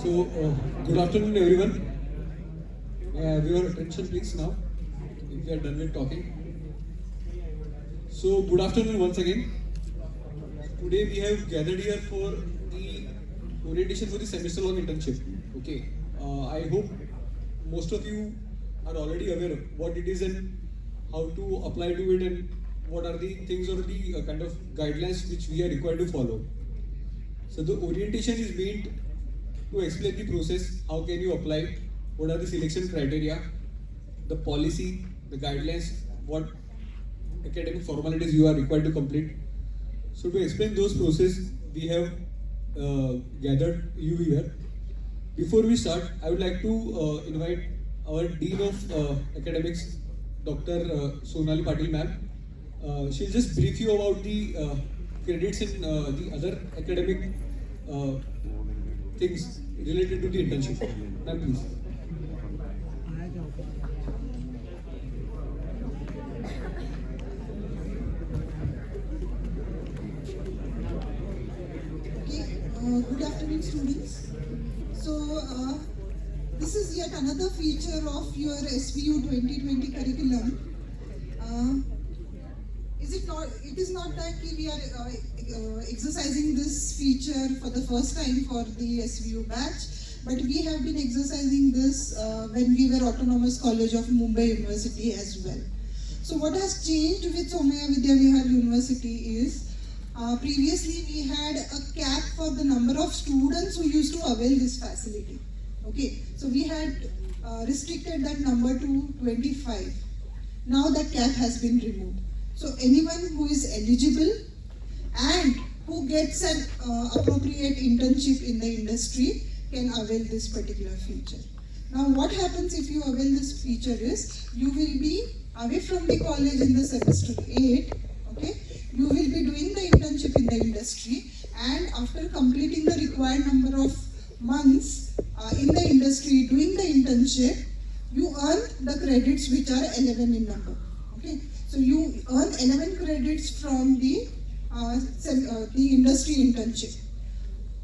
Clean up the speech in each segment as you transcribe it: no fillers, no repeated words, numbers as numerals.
Good afternoon, everyone. May I have your attention, please, now, if we are done with talking. Good afternoon once again. Today we have gathered here for the orientation for the semester-long internship. Okay. I hope most of you are already aware of what it is and how to apply to it and what are the things or the kind of guidelines which we are required to follow. So the orientation is meant to explain the process, how can you apply, what are the selection criteria, the policy, the guidelines, what academic formalities you are required to complete. So to explain those processes, we have gathered you here. Before we start, I would like to invite our Dean of Academics, Dr. Sonali Patil ma'am. She'll just brief you about the credits and the other academic things related to the internship. Ma'am, please. Good afternoon, students. This is yet another feature of your SVU 2020 curriculum. It is not that we are exercising this feature for the first time for the SVU batch, but we have been exercising this when we were Autonomous College of Mumbai University as well. So what has changed with Somaiya Vidya Vihar University is previously we had a cap for the number of students who used to avail this facility. Okay, so we had restricted that number to 25. Now that cap has been removed. So anyone who is eligible and who gets an appropriate internship in the industry can avail this particular feature. Now what happens if you avail this feature is, you will be away from the college in the semester 8, okay? You will be doing the internship in the industry, and after completing the required number of months in the industry doing the internship, you earn the credits which are 11 in number, okay? So you earn 11 credits from the industry internship.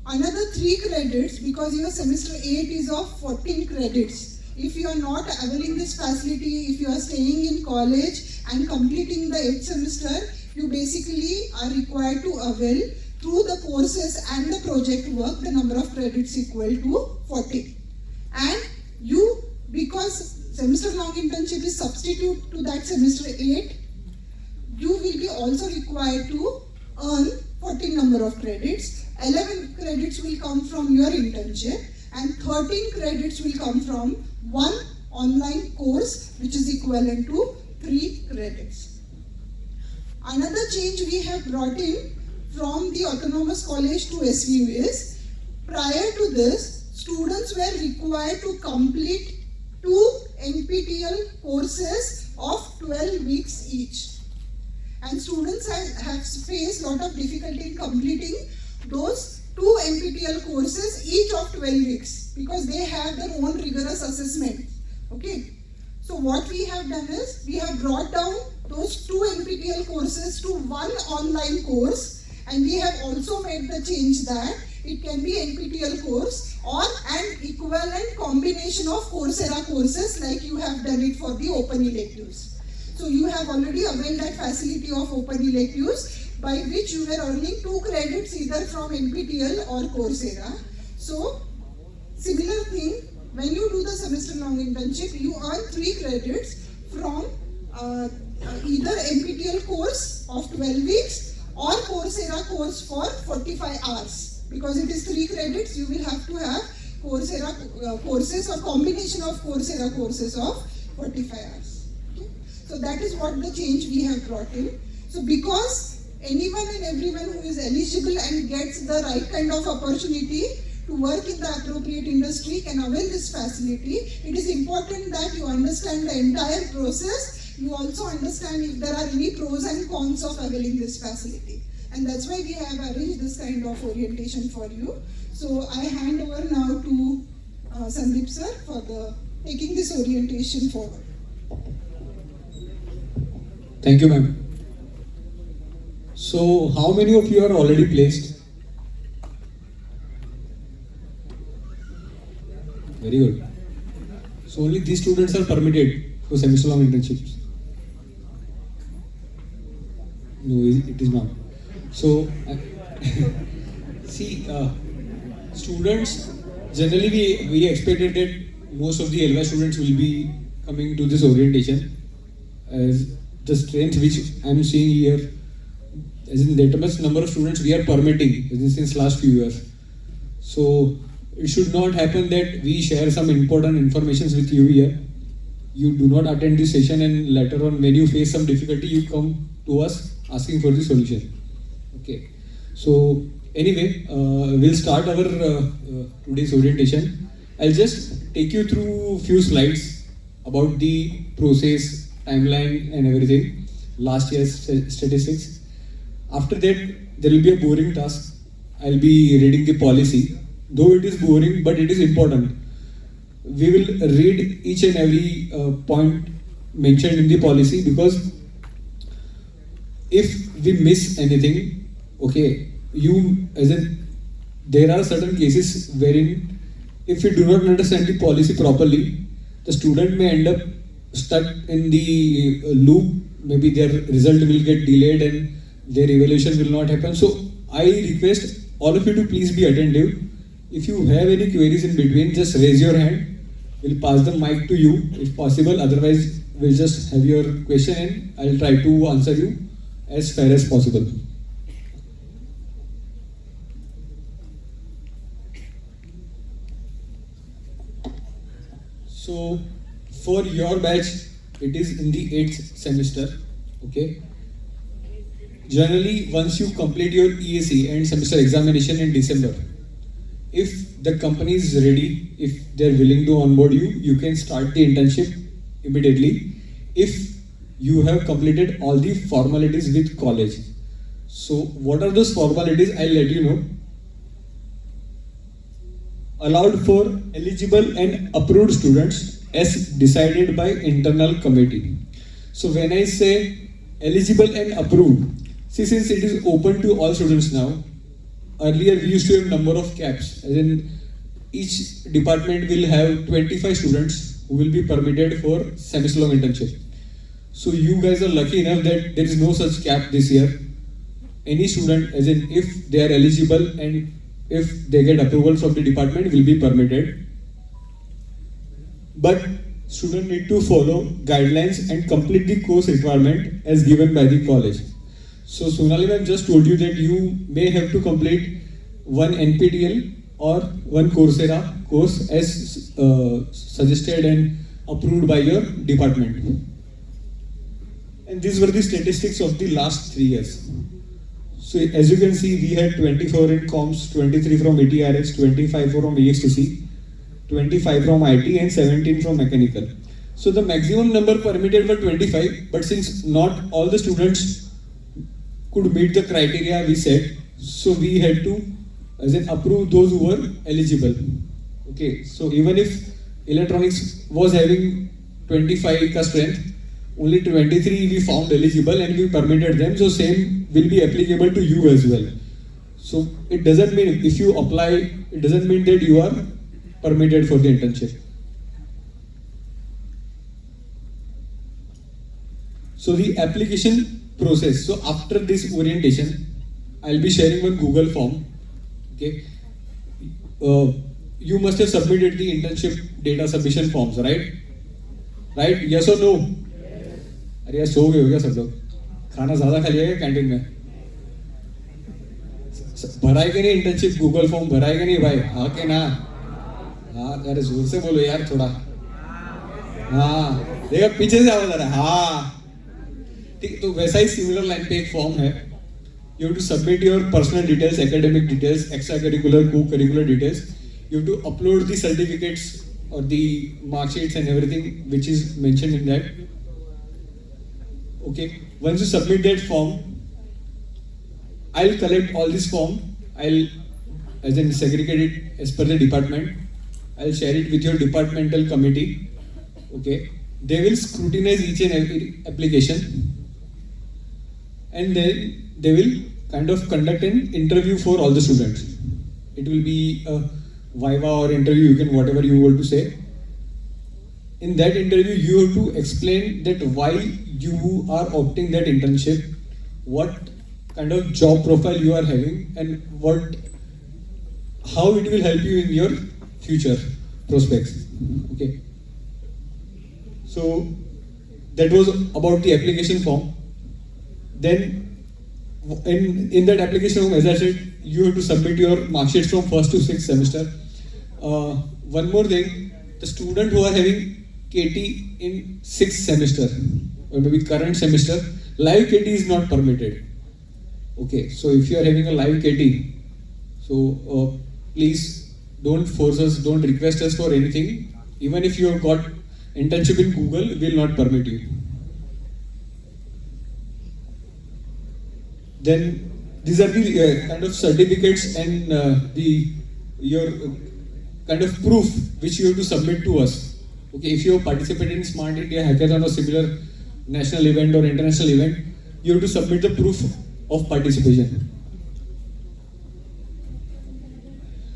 Another 3 credits, because your semester 8 is of 14 credits. If you are not availing this facility, if you are staying in college and completing the 8th semester, you basically are required to avail through the courses and the project work the number of credits equal to 40. And you, because semester long internship is substitute to that semester 8, you will be also required to earn 14 number of credits. 11 credits will come from your internship and 13 credits will come from one online course which is equivalent to 3 credits. Another change we have brought in from the Autonomous College to SVU is, prior to this, students were required to complete 2 NPTEL courses of 12 weeks each. And students have faced a lot of difficulty in completing those 2 NPTEL courses each of 12 weeks because they have their own rigorous assessment. Okay. So what we have done is, we have brought down those 2 NPTEL courses to one online course, and we have also made the change that it can be NPTEL course or an equivalent combination of Coursera courses like you have done it for the open electives. So you have already availed that facility of open electives by which you were earning 2 credits either from NPTEL or Coursera. So similar thing, when you do the semester long internship, you earn 3 credits from either NPTEL course of 12 weeks or Coursera course for 45 hours. Because it is 3 credits, you will have to have Coursera courses or combination of Coursera courses of 45 hours. Okay? So that is what the change we have brought in. So because anyone and everyone who is eligible and gets the right kind of opportunity to work in the appropriate industry can avail this facility, it is important that you understand the entire process. You also understand if there are any pros and cons of availing this facility. And that's why we have arranged this kind of orientation for you. So I hand over now to Sandeep sir for taking this orientation forward. Thank you, ma'am. So, how many of you are already placed? Very good. So only these students are permitted for semester-long internships. No, it is not. So, see, students generally we expected that most of the LY students will be coming to this orientation, as the strength which I am seeing here, as in that much number of students we are permitting as in since last few years. So it should not happen that we share some important informations with you here. You do not attend this session and later on when you face some difficulty you come to us asking for the solution. Okay. So anyway, we'll start our today's orientation. I'll just take you through few slides about the process, timeline and everything, last year's statistics. After that, there will be a boring task. I'll be reading the policy. Though it is boring, but it is important. We will read each and every point mentioned in the policy, because if we miss anything, okay, there are certain cases wherein if we do not understand the policy properly, the student may end up stuck in the loop. Maybe their result will get delayed and their evaluation will not happen. So I request all of you to please be attentive. If you have any queries in between, just raise your hand. We'll pass the mic to you if possible. Otherwise, we'll just have your question and I'll try to answer you as fair as possible. So for your batch, it is in the 8th semester. Okay. Generally, once you complete your EAC and semester examination in December, if the company is ready, if they're willing to onboard you, you can start the internship immediately if you have completed all the formalities with college. So what are those formalities? I'll let you know. Allowed for eligible and approved students as decided by internal committee. So when I say eligible and approved, see, since it is open to all students now, earlier we used to have number of caps, as in each department will have 25 students who will be permitted for semester-long internship. So you guys are lucky enough that there is no such cap this year. Any student, as in if they are eligible and if they get approval from the department, will be permitted. But students need to follow guidelines and complete the course requirement as given by the college. So Sonali ma'am just told you that you may have to complete one NPTEL or one Coursera course as suggested and approved by your department. And these were the statistics of the last 3 years. So as you can see, we had 24 in comms, 23 from ETRH, 25 from EXTC, 25 from IT and 17 from mechanical. So the maximum number permitted were 25, but since not all the students could meet the criteria we set, so we had to approve those who were eligible. Okay, so even if electronics was having 25 ka strength, only 23 we found eligible and we permitted them, so same will be applicable to you as well. So it doesn't mean if you apply, it doesn't mean that you are permitted for the internship. So the application process. So after this orientation, I'll be sharing one Google form. Okay. You must have submitted the internship data submission forms, right? Right? Yes or no? Yes. अरे यार सो गए हो क्या सब लोग? खाना ज़्यादा खा लिया क्या कैंटीन में? भराए कि नहीं इंटर्नशिप गूगल फॉर्म भराए कि नहीं भाई? हाँ के ना? हाँ अरे जोर से बोलो यार थोड़ा. हाँ देखा पीछे से आवाज आ रहा है. हाँ ठीक, तो वैसा ही सिमिलर लाइन पे एक फॉर्म है. You have to submit your personal details, academic details, extracurricular, co-curricular details. You have to upload the certificates or the mark sheets and everything which is mentioned in that. Okay, once you submit that form, I'll collect all this form. I'll segregate it as per the department. I'll share it with your departmental committee. Okay, they will scrutinize each and every application, and then they will kind of conduct an interview for all the students. It will be a viva or interview, you can whatever you want to say. In that interview, you have to explain that why you are opting that internship, what kind of job profile you are having, and how it will help you in your future prospects. Okay. So that was about the application form. Then in that application form, as I said, you have to submit your mark sheets from first to sixth semester. One more thing, the student who are having KT in sixth semester or maybe current semester, live KT is not permitted. Okay, so if you are having a live KT, so please don't force us, don't request us for anything. Even if you have got internship in Google, we will not permit you. Then these are the kind of certificates and your kind of proof which you have to submit to us. Okay, if you have participated in Smart India Hackathon or similar national event or international event, you have to submit the proof of participation.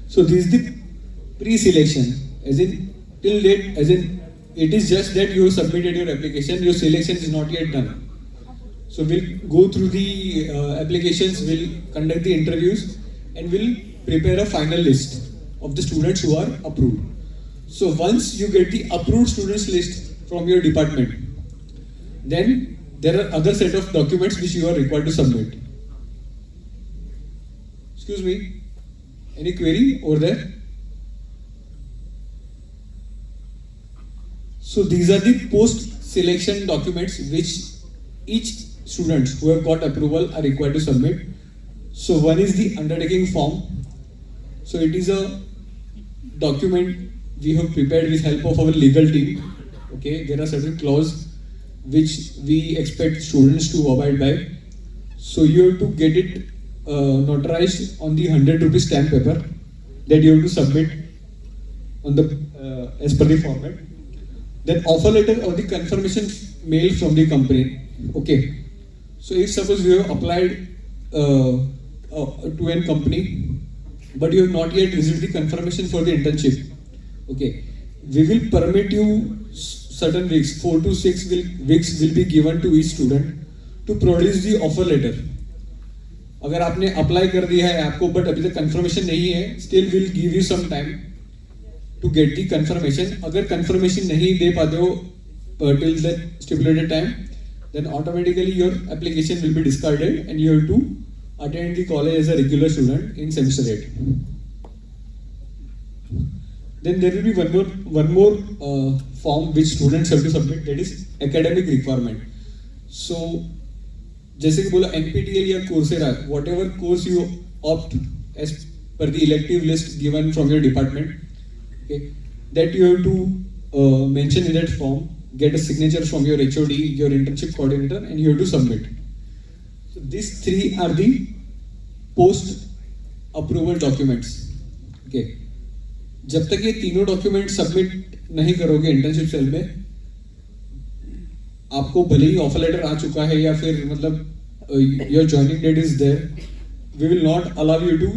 So this is the pre-selection, as in till date, as in it is just that you have submitted your application, your selection is not yet done. So we'll go through the applications, we'll conduct the interviews, and we'll prepare a final list of the students who are approved. So once you get the approved students list from your department, then there are other set of documents which you are required to submit. Excuse me, any query over there? So these are the post-selection documents which each students who have got approval are required to submit. So one is the undertaking form. So it is a document we have prepared with help of our legal team. Okay, there are certain clauses which we expect students to abide by. So you have to get it notarized on the 100 rupees stamp paper that you have to submit on the as per the format. Then offer letter or the confirmation mail from the company. Okay. So if suppose you have applied to a company, but you have not yet received the confirmation for the internship, okay, we will permit you certain weeks, 4 to 6 weeks will be given to each student to produce the offer letter. अगर आपने apply कर दिया है आपको but अभी तक confirmation नहीं है, still will give you some time to get the confirmation. अगर कंफर्मेशन नहीं दे पाते हो till the stipulated time, then automatically your application will be discarded and you have to attend the college as a regular student in semester 8. Then there will be one more form which students have to submit, that is academic requirement. So जैसे कि बोला NPTEL या Coursera, whatever course you opt as per the elective list given from your department, okay, that you have to mention in that form, get a signature from your HOD, your internship coordinator, and you have to submit. So these three are the post-approval documents. Okay. जब तक ये तीनों document submit नहीं करोगे internship cell में, आपको भले ही offer letter आ चुका है या फिर मतलब your joining date is there, we will not allow you to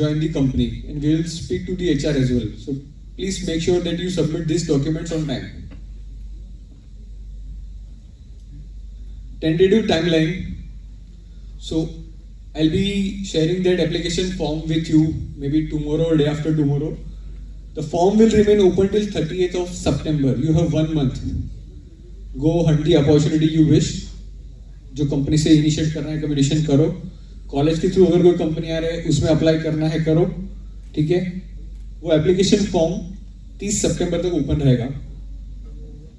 join the company and we will speak to the HR as well. So please make sure that you submit these documents on time. Tentative timeline. So I'll be sharing that application form with you maybe tomorrow or day after tomorrow. The form will remain open till 30th of September. You have 1 month. Go hunt the opportunity you wish. जो company से initiate करना है communication करो. College के through अगर कोई company आ रहा है उसमें अप्लाई करना है करो. ठीक है, वो एप्लीकेशन फॉर्म 30 सितंबर तक ओपन रहेगा.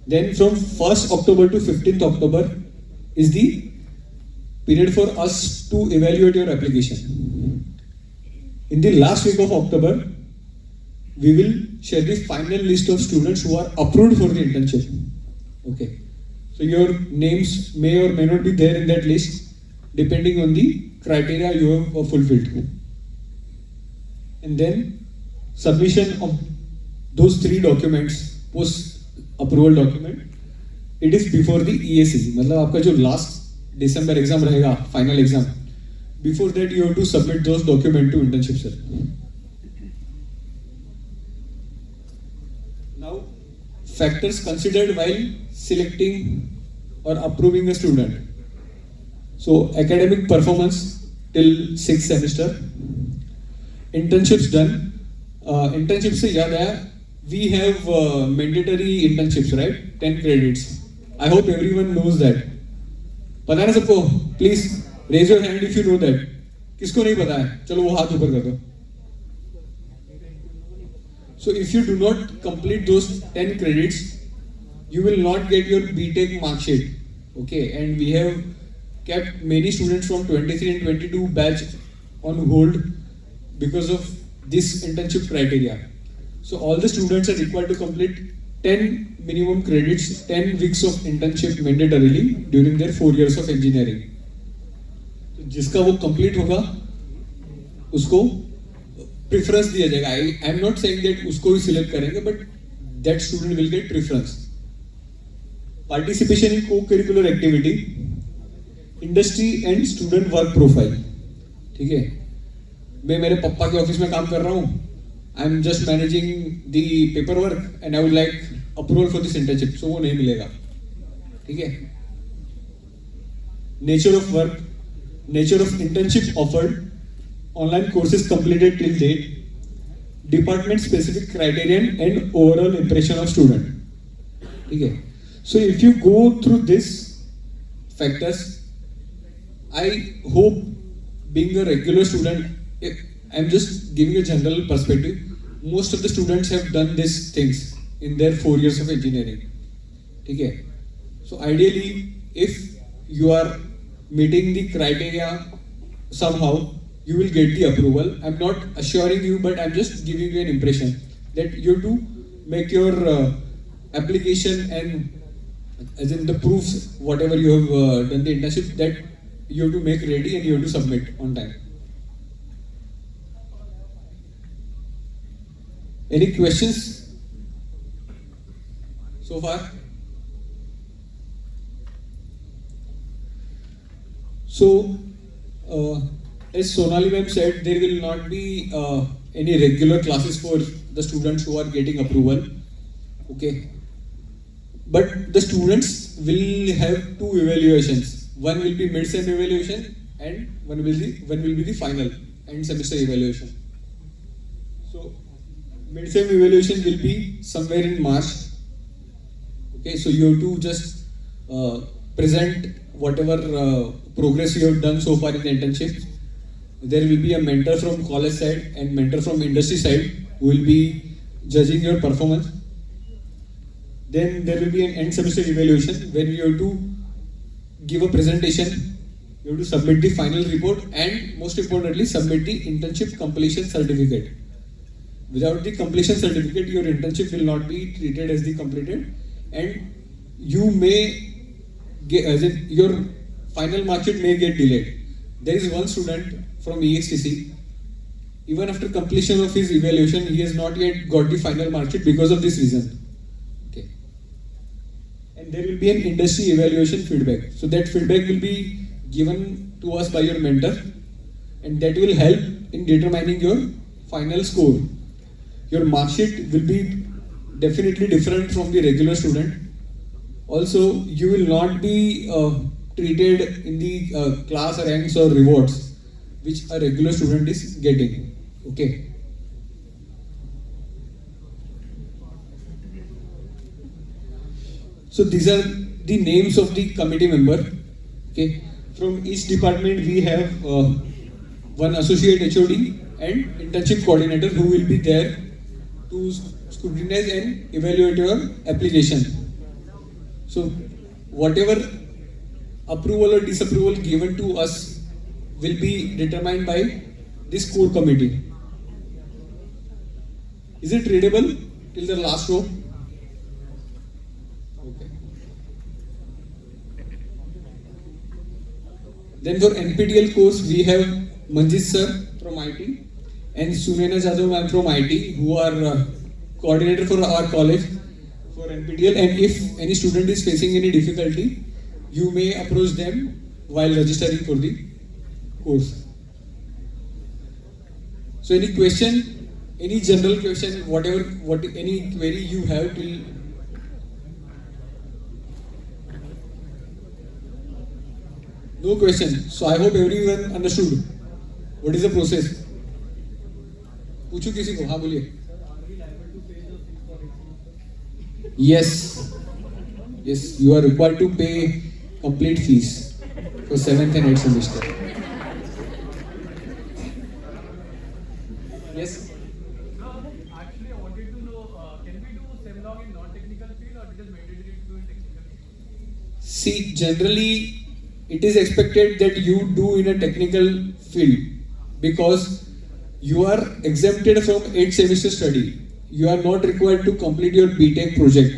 Then from 1st October to 15th October is the period for us to evaluate your application. In the last week of October, we will share the final list of students who are approved for the internship. Okay. So your names may or may not be there in that list, depending on the criteria you have fulfilled. And then submission of those 3 documents, post-approval document, it is before the EAC. मतलब आपका जो last December exam रहेगा, final exam, before that you have to submit those documents to internship cell. factors considered while selecting or approving a student. So academic performance till 6th semester, internships done. Internships से याद आया, we have mandatory internships, right? 10 credits. I hope everyone knows that. पता है ना सबको? Please raise your hand if you know that. किसको नहीं पता है? चलो वो हाथ ऊपर कर दो. So if you do not complete those 10 credits, you will not get your BTech mark sheet. Okay, and we have kept many students from 23 and 22 batch on hold because of this internship criteria. So all the students are required to complete 10 minimum credits, 10 weeks of internship mandatorily during their 4 years of engineering. तो जिसका वो complete होगा, उसको preference दिया जाएगा. I am not saying that उसको ही select करेंगे, but that student will get preference. Participation in co curricular activity, industry and student work profile. ठीक है, मैं मेरे पापा के ऑफिस में काम कर रहा हूँ. I am just managing the paper work and I would like approval for this internship, so वो नहीं मिलेगा. ठीक है. Nature of work, nature of internship offered, online courses completed till date, department specific criterion and overall impression of student. Okay, so if you go through this factors, I hope, being a regular student, I'm just giving a general perspective, most of the students have done these things in their 4 years of engineering. Okay, so ideally if you are meeting the criteria somehow, you will get the approval. I'm not assuring you, but I'm just giving you an impression that you have to make your application and as in the proofs, whatever you have done the internship, that you have to make ready and you have to submit on time. Any questions so far? So, as Sonali ma'am said, there will not be any regular classes for the students who are getting approval. Okay, but the students will have 2 evaluations. One will be mid-sem evaluation and one will be the final end semester evaluation. So mid-sem evaluation will be somewhere in March. Okay, so you have to just present whatever progress you have done so far in the internship. There will be a mentor from college side and mentor from industry side who will be judging your performance. Then there will be an end semester evaluation where you have to give a presentation, you have to submit the final report, and most importantly submit the internship completion certificate. Without the completion certificate, your internship will not be treated as the completed, and you may get, as in your final mark sheet may get delayed. There is one student from EXTC, even after completion of his evaluation, he has not yet got the final mark sheet because of this reason. Okay. And there will be an industry evaluation feedback. So that feedback will be given to us by your mentor, and that will help in determining your final score. Your mark sheet will be definitely different from the regular student. Also, you will not be treated in the class ranks or rewards which a regular student is getting. Okay. So these are the names of the committee member. Okay. From each department we have one associate HOD and internship coordinator who will be there to scrutinize and evaluate your application. So whatever approval or disapproval given to us will be determined by this core committee. Is it readable till the last row? Okay. Then for NPTEL course we have Manjit sir from IT and Sunena Jadhav ma'am from IT, who are coordinator for our college for NPTEL, and if any student is facing any difficulty, you may approach them while registering for the course. So any question, any general question, whatever, any query you have till No question. So I hope everyone understood. What is the process? पूछो किसी को, हाँ बोलिए. Yes, yes, you are required to pay complete fees for 7th and 8th semester. Yes. Actually, I wanted to know, can we do SEMlog in non-technical field or it is mandatory to do in technical field? See, generally, it is expected that you do in a technical field because you are exempted from 8th semester study. You are not required to complete your BTech project.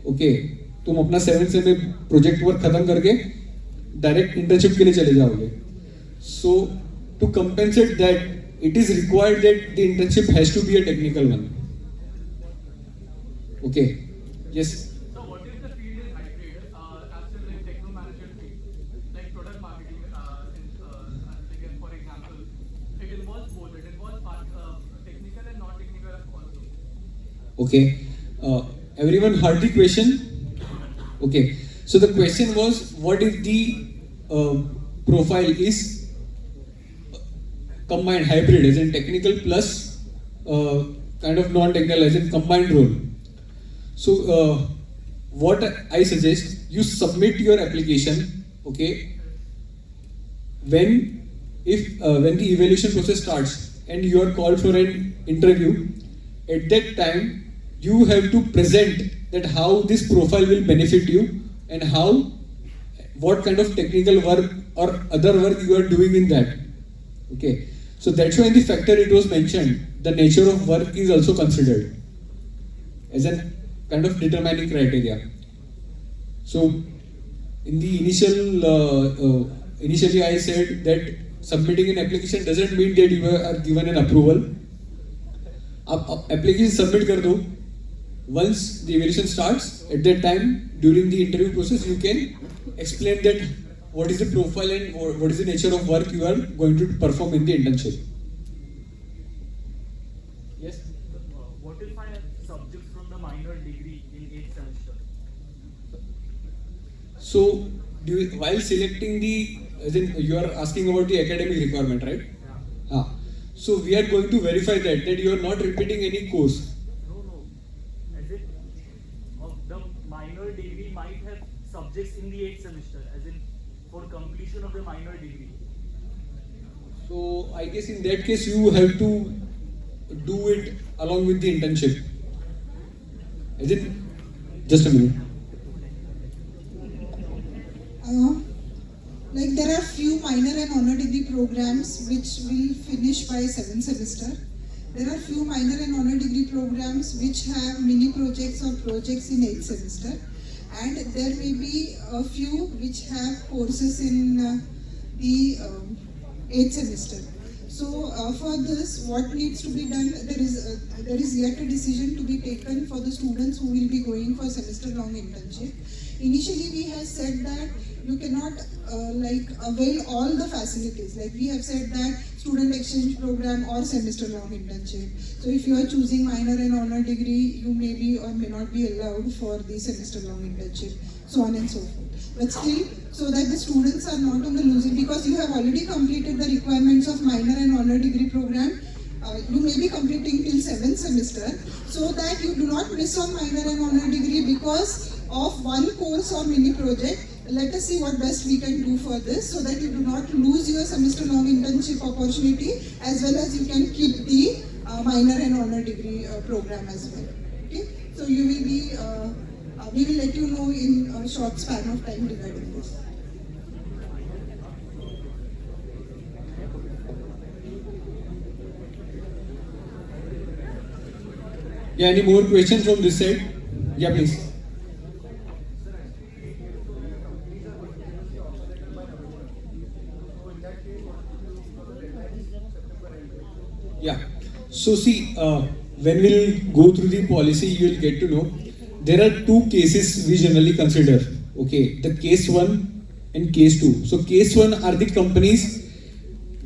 Okay, तुम अपना 7th sem में project work खत्म करके direct internship के लिए चले जाओगे. So to compensate that, it is required that the internship has to be a technical one. Okay. Yes. So, what if the field is hybrid, as in like techno management field, like product marketing, like for example, it involves both. It involves part technical and non-technical also. Okay. Everyone heard the question? Okay. So the question was, what if the profile is combined hybrid, as in technical plus kind of non-technical, as in combined role? So what I suggest, you submit your application. Okay. When the evaluation process starts and you are called for an interview, at that time you have to present that how this profile will benefit you and what kind of technical work or other work you are doing in that. Okay, so that's why in the factor it was mentioned the nature of work is also considered as a kind of determining criteria. So in the initially I said that submitting an application doesn't mean that you are given an approval. आप application submit कर दो. Once the evaluation starts, at that time during the interview process you can explain that what is the profile and what is the nature of work you are going to perform in the internship. Yes. What if I have subjects from the minor degree in 8th semester? So while selecting as in you are asking about the academic requirement, right? Yeah. So we are going to verify that you are not repeating any course. No. As in, the minor degree might have subjects in the 8th semester, as in for completion of the minor degree. So I guess in that case you have to do it along with the internship. Is it? Just a minute. Like there are few minor and honor degree programs which will finish by 7th semester. There are few minor and honor degree programs which have mini projects or projects in 8th semester, and there may be a few which have courses in the 8th semester. So for this, what needs to be done? There is yet a decision to be taken for the students who will be going for semester-long internship. Initially, we have said that you cannot avail all the facilities. Like we have said that student exchange program or semester-long internship. So if you are choosing minor and honor degree, you may be or may not be allowed for the semester-long internship, so on and so forth. But still, so that the students are not on the losing, because you have already completed the requirements of minor and honor degree program. You may be completing till 7th semester, so that you do not miss on minor and honor degree because of one course or mini project. Let us see what best we can do for this, so that you do not lose your semester long internship opportunity, as well as you can keep the minor and honor degree program as well. Okay, so you will be we will let you know in a short span of time regarding this. Yeah, any more questions from this side? Yeah, please. Yeah. So see, when we'll go through the policy, you will get to know there are two cases we generally consider. Okay, the case 1 and case 2. So case 1 are the companies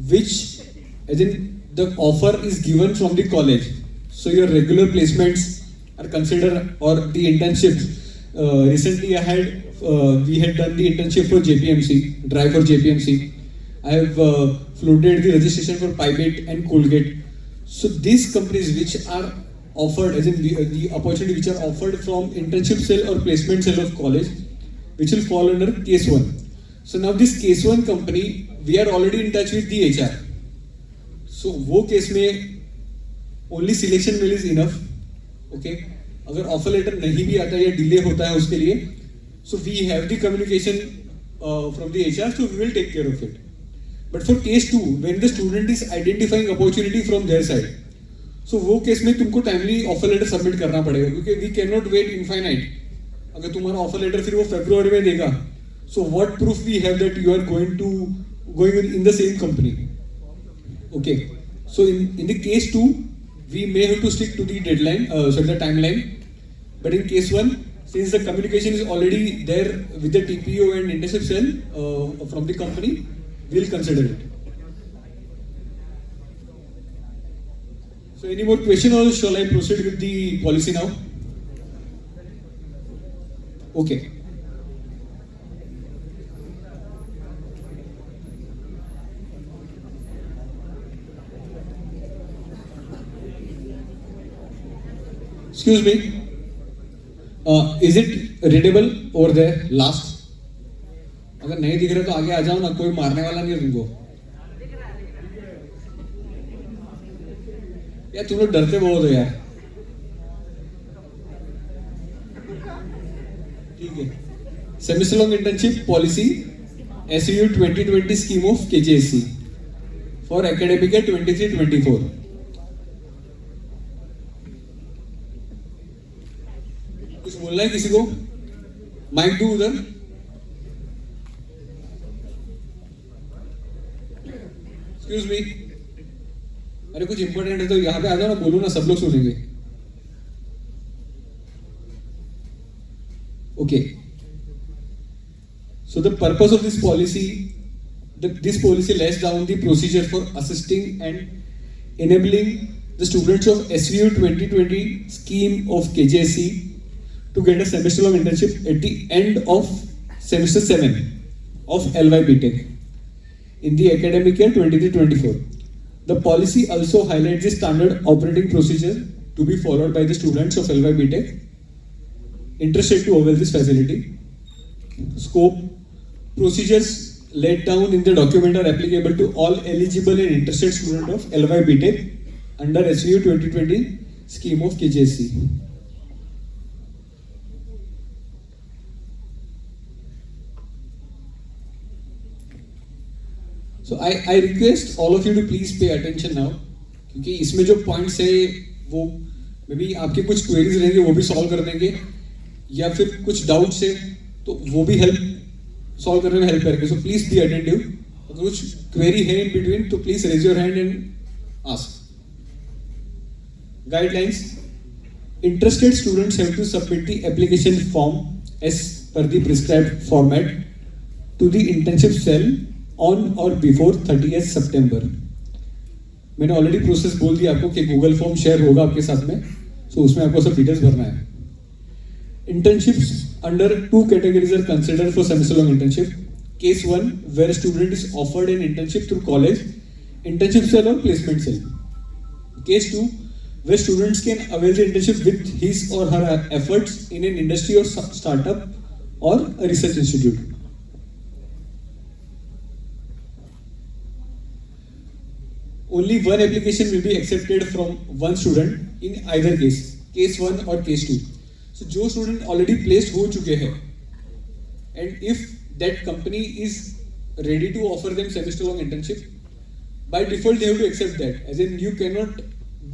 which, as in the offer is given from the college. So your regular placements are considered, or the internships. Recently I had we had done the internship for JPMC, Drive for JPMC. I have floated the registration for Pybit and Colgate. So these companies which are offered, as in the opportunity which are offered from internship cell or placement cell of college, which will fall under case 1. So now this case 1 company, we are already in touch with the HR. So वो case में only selection mail is enough. Okay? अगर offer letter नहीं भी आता या delay होता है उसके लिए, so we have the communication from the HR, so we will take care of it. But for case 2, when the student is identifying opportunity from their side, so वो case में तुमको timely offer letter submit करना पड़ेगा, क्योंकि we cannot wait infinite. अगर तुम्हारा offer letter फिर वो February में देगा, so what proof we have that you are going in the same company? Okay, so in the case 2, we may have to stick to the deadline, the timeline. But in case 1, since the communication is already there with the TPO and internship cell from the company, we will consider it. So any more question, or shall I proceed with the policy now? Okay. Excuse me. Is it readable over there? Last. अगर नहीं दिख रहा तो आगे आ जाओ ना, कोई मारने वाला नहीं है तुमको. यार तुम लोग डरते बहुत हो यार. ठीक है. Semester long internship policy SU 2020 scheme of KJSC for academic year 23-24. कुछ बोलना है किसी को? माइक दो उधर. Excuse me. अरे कुछ इंपॉर्टेंट है तो यहाँ पे आ जाओ ना, बोलो ना, सब लोग सुनेंगे. Okay. So the purpose of this policy, this policy lays down the procedure for assisting and enabling the students of SVU 2020 scheme of KJSC to get a semester long internship at the end of semester 7 of LY BTech in the academic year 23-24. The policy also highlights the standard operating procedure to be followed by the students of LY BTech interested to avail this facility. Scope, procedures laid down in the document are applicable to all eligible and interested students of LY BTech under SVU 2020 scheme of KJSC. So I request all of you to please pay attention now, क्योंकि इसमें जो points है वो may be आपके कुछ queries रहेंगे वो भी solve कर देंगे, या फिर कुछ doubts है तो वो भी help solve करने में help करेंगे. So please be attentive. अगर कुछ query है in between तो please raise your hand and ask. Guidelines: interested students have to submit the application form as per the prescribed format to the internship cell on or before 30th September. मैंने already process बोल दिया आपको कि Google form share होगा आपके साथ में, सो उसमें आपको सब डिटेल्स भरना है. Internships under 2 categories are considered for semester long internship. Case 1, where a student is offered an internship through college, internship cell or placement cell. Case 2, where students can avail the internship with his or her efforts in an industry or startup or a research institute. Only one application will be accepted from one student in either case, case 1 or case 2. So जो student already placed हो चुके हैं, and if that company is ready to offer them semester long internship, by default they have to accept that. As in you cannot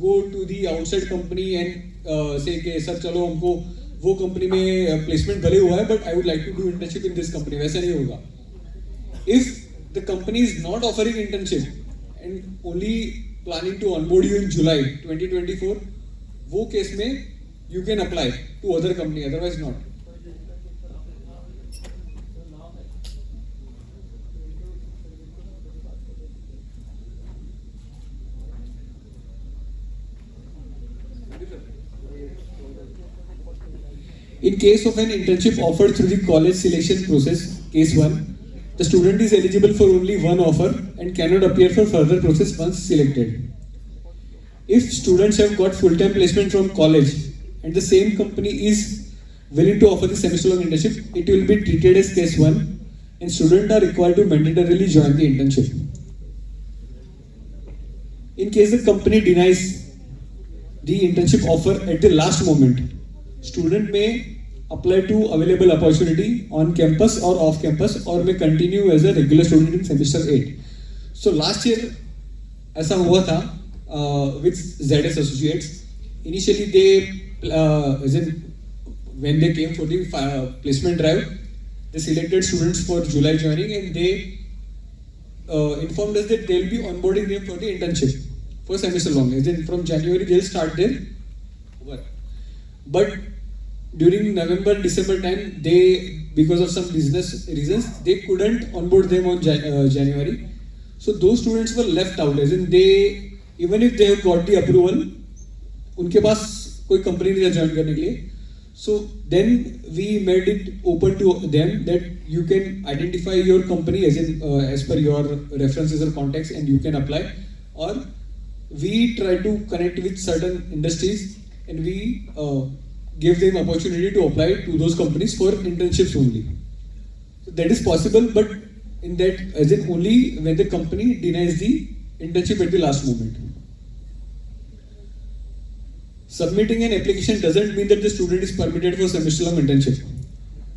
go to the outside company and say कि sir चलो हमको वो company में placement भले हुआ है but I would like to do internship in this company. वैसा नहीं होगा. If the company is not offering internship and only planning to onboard you in July 2024, वो केस में you can apply to other company, otherwise not. In case of an internship offered through the college selection process, case 1, the student is eligible for only one offer and cannot appear for further process once selected. If students have got full-time placement from college and the same company is willing to offer the semester-long internship, it will be treated as case 1 and students are required to mandatorily join the internship. In case the company denies the internship offer at the last moment, student may apply to available opportunity on campus or off campus or may continue as a regular student in semester 8. So last year ऐसा हुआ था with ZS Associates. Initially they as in when they came for the placement drive, they selected students for July joining and they informed us that they will be onboarding them for the internship for semester long. As in from January they will start their work. But during November, December time, they, because of some business reasons, they couldn't onboard them on January. So those students were left out. As in they, even if they have got the approval, उनके पास कोई company नहीं था join करने के लिए. So then we made it open to them that you can identify your company as in as per your references or contacts and you can apply. Or we try to connect with certain industries and we give them opportunity to apply to those companies for internships only. So that is possible, but in that, as in only when the company denies the internship at the last moment. Submitting an application doesn't mean that the student is permitted for semester-long internship.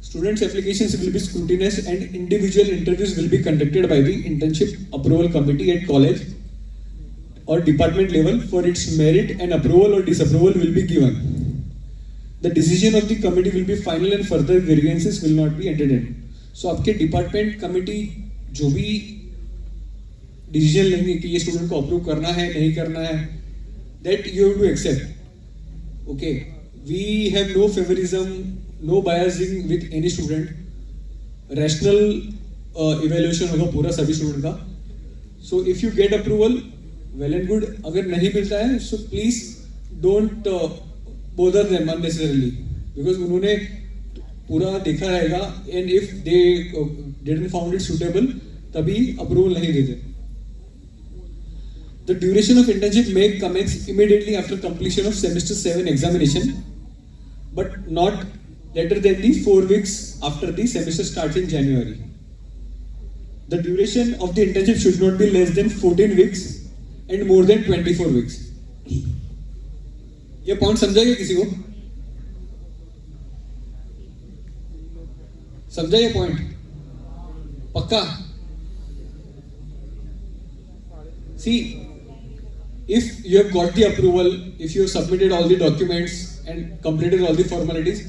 Students' applications will be scrutinized and individual interviews will be conducted by the internship approval committee at college or department level for its merit, and approval or disapproval will be given. The decision of the committee will be final and further variances will not be entertained. So आपके department committee जो भी decision लेंगे कि ये student को approve करना है नहीं करना है, that you have to accept. Okay, we have no favorism, no biasing with any student. Rational evaluation होगा पूरा सभी student का. So if you get approval, well and good. अगर नहीं मिलता है, so please don't bother them unnecessarily because उन्होंने पूरा देखा रहेगा and if they didn't found it suitable तभी approval नहीं देते. The duration of internship may commence immediately after completion of semester 7 examination but not later than the 4 weeks after the semester starts in January. The duration of the internship should not be less than 14 weeks and more than 24 weeks. ये point समझा क्या किसी को? समझा ये point? पक्का? See, if you have got the approval, if you have submitted all the documents and completed all the formalities,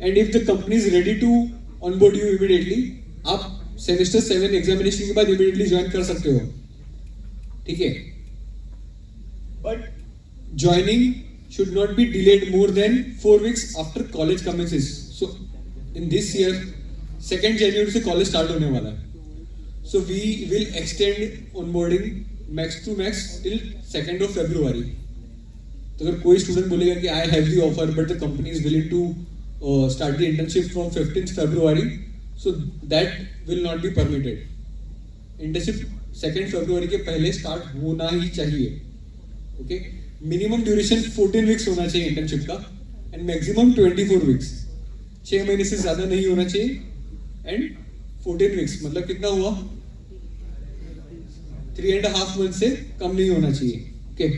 and if the company is ready to onboard you immediately, आप semester 7 examination के बाद immediately join कर सकते हो. ठीक है? But joining should not be delayed more than 4 weeks after college commences. So in this year, 2nd January से college start होने वाला है. So we will extend onboarding max to max till 2nd of February. तो अगर कोई student बोलेगा कि I have the offer but the company is willing to start the internship from 15th February, so that will not be permitted. Internship 2nd February के पहले start होना ही चाहिए. Okay? Minimum duration 14 weeks होना चाहिए internship का and maximum 24 weeks. 6 महीने से ज्यादा नहीं होना चाहिए एंड 14 वीक्स मतलब कितना हुआ? 3.5 मंथ से कम नहीं होना चाहिए. Okay.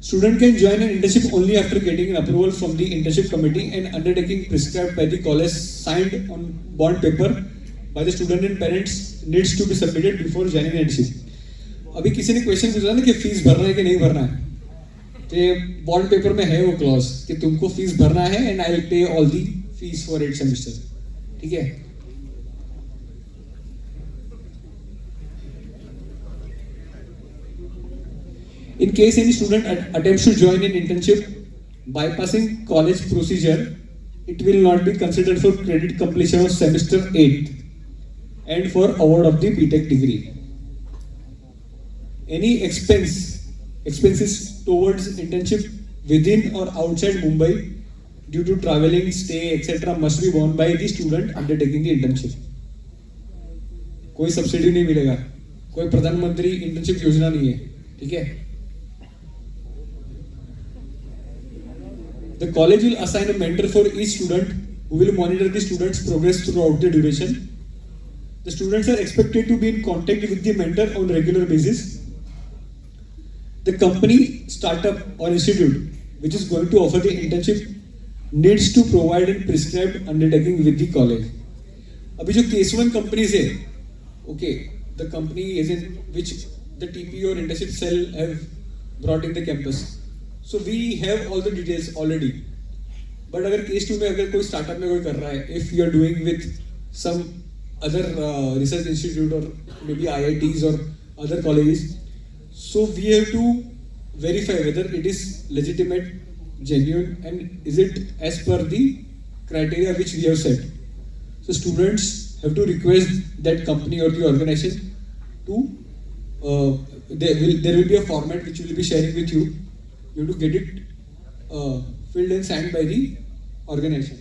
Student can join an internship only after getting an approval from the internship committee and undertaking prescribed by the college signed on bond paper by the student and parents needs to be submitted before joining internship. अभी किसी ने question पूछा ना कि fees भरना है कि नहीं भरना है, तो बॉन्ड पेपर में है वो क्लॉज कि तुमको फीस भरना है and I will pay all the fees for 8 semester. ठीक है? In case any student attempts to join an internship bypassing college procedure, it will not be considered for credit completion of semester 8 and for award of the BTech degree. Any expenses towards internship within or outside Mumbai due to traveling, stay, etc. must be borne by the student undertaking the internship. कोई subsidy नहीं मिलेगा, कोई प्रधानमंत्री internship योजना नहीं है, ठीक है? The college will assign a mentor for each student who will monitor the student's progress throughout the duration. The students are expected to be in contact with the mentor on regular basis. The company, startup or institute which is going to offer the internship needs to provide a prescribed undertaking with the college. अभी जो case one companies है, okay, the company is in which the TP or internship cell have brought in the campus. So we have all the details already. But अगर case two में अगर कोई startup में कोई कर रहा है, if you are doing with some other research institute or maybe IITs or other colleges, so we have to verify whether it is legitimate, genuine, and is it as per the criteria which we have set. So students have to request that company or the organization to there will be a format which we will be sharing with you. You have to get it filled and signed by the organization.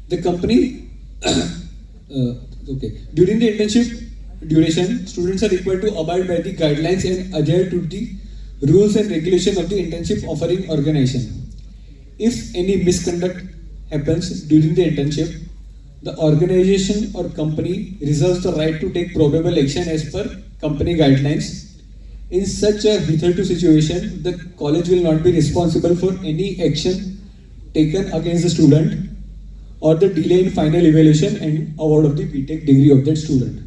The company okay, during the internship duration, students are required to abide by the guidelines and adhere to the rules and regulations of the internship offering organization. If any misconduct happens during the internship, the organization or company reserves the right to take probable action as per company guidelines. In such a hitherto situation, the college will not be responsible for any action taken against the student or the delay in final evaluation and award of the BTech degree of that student.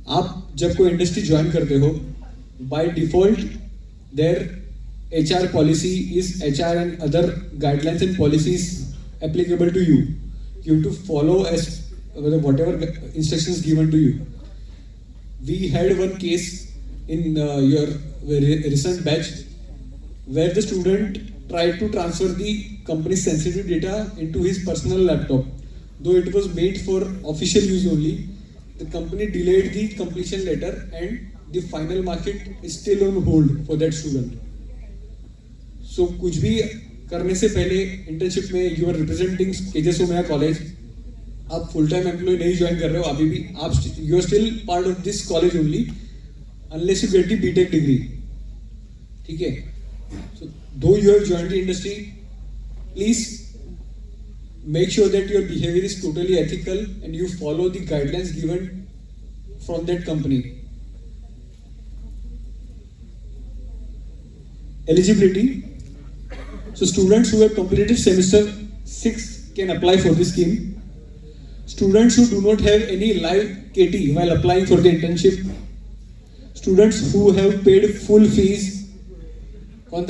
आप जब कोई industry join करते हो, by default their HR policy is HR and other guidelines and policies applicable to you. You have to follow as whatever instructions given to you. We had one case in your recent batch where the student tried to transfer the company's sensitive data into his personal laptop. Though it was made for official use only, the company delayed the completion letter and the final market is still on hold for that student. So कुछ भी करने से पहले internship में you are representing KJ Somaiya College, आप full time employee नहीं join कर रहे हो अभी भी, आप you are still part of this college only unless you get the BTech degree, ठीक है? So though you have joined the industry, please make sure that your behavior is totally ethical and you follow the guidelines given from that company. Eligibility. So students who have completed semester 6 can apply for this scheme. Students who do not have any live KT while applying for the internship. Students who have paid full fees for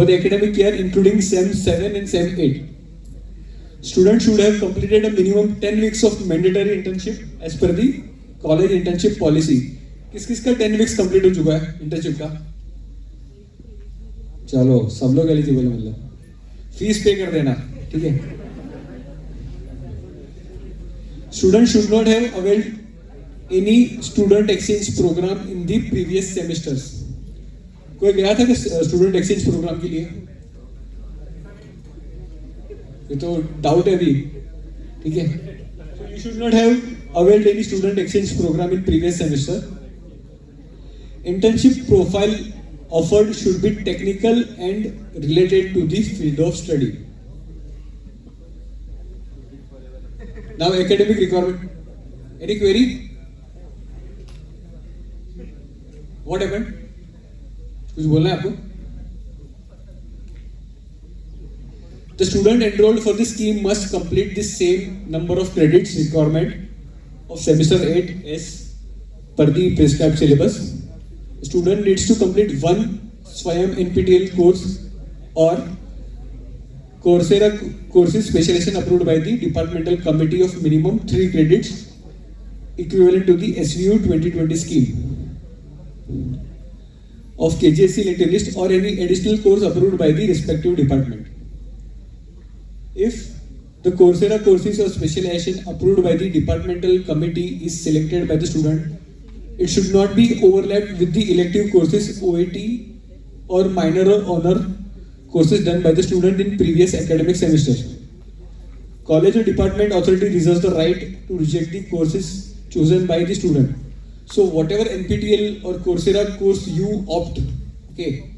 the academic year including SEM 7 and SEM 8. Students should have completed a minimum 10 weeks of mandatory internship as per the college internship policy. किस-किसका 10 weeks complete हो चुका है internship का? चलो सब लोग eligible है, मतलब fees पे कर देना, ठीक है? Students should not have availed any student exchange program in the previous semesters. कोई गया था कि स्टूडेंट एक्सचेंज प्रोग्राम के लिए? ये तो डाउट है अभी, ठीक है? So you should not have availed any student exchange program in previous semester. Internship profile offered should be technical and related to the field of study. Now academic requirement. Any query? What happened? कुछ बोलना है आपको? The student enrolled for this scheme must complete the same number of credits requirement of semester 8 as per the prescribed syllabus. The student needs to complete one Swayam NPTEL course or Coursera courses specialization approved by the departmental committee of minimum 3 credits equivalent to the SVU 2020 scheme of KJSC later list or any additional course approved by the respective department. If the Coursera courses or specialization approved by the departmental committee is selected by the student, it should not be overlapped with the elective courses OAT or minor or honor courses done by the student in previous academic semesters. College or department authority reserves the right to reject the courses chosen by the student. So whatever NPTEL or Coursera course you opt, okay,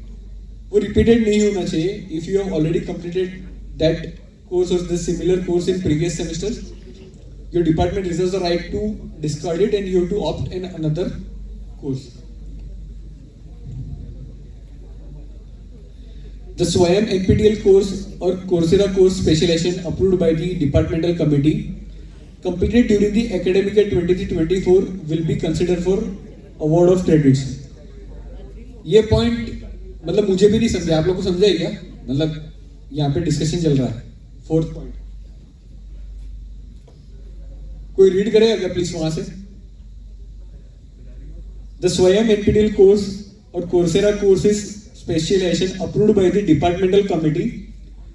वो repeated नहीं होना चाहिए. If you have already completed that course or the similar course in previous semesters, your department reserves the right to discard it and you have to opt in another course. The Swayam NPTEL course or Coursera course specialization approved by the departmental committee completed during the academic year 23-24 will be considered for award of credits. ये point मतलब मुझे भी नहीं समझा, आप लोग को समझा है क्या? मतलब यहाँ पे डिस्कशन चल रहा है. फोर्थ पॉइंट कोई रीड करेगा क्या प्लीज वहां से? The Swayam NPTEL course or Coursera courses specialization approved by the departmental committee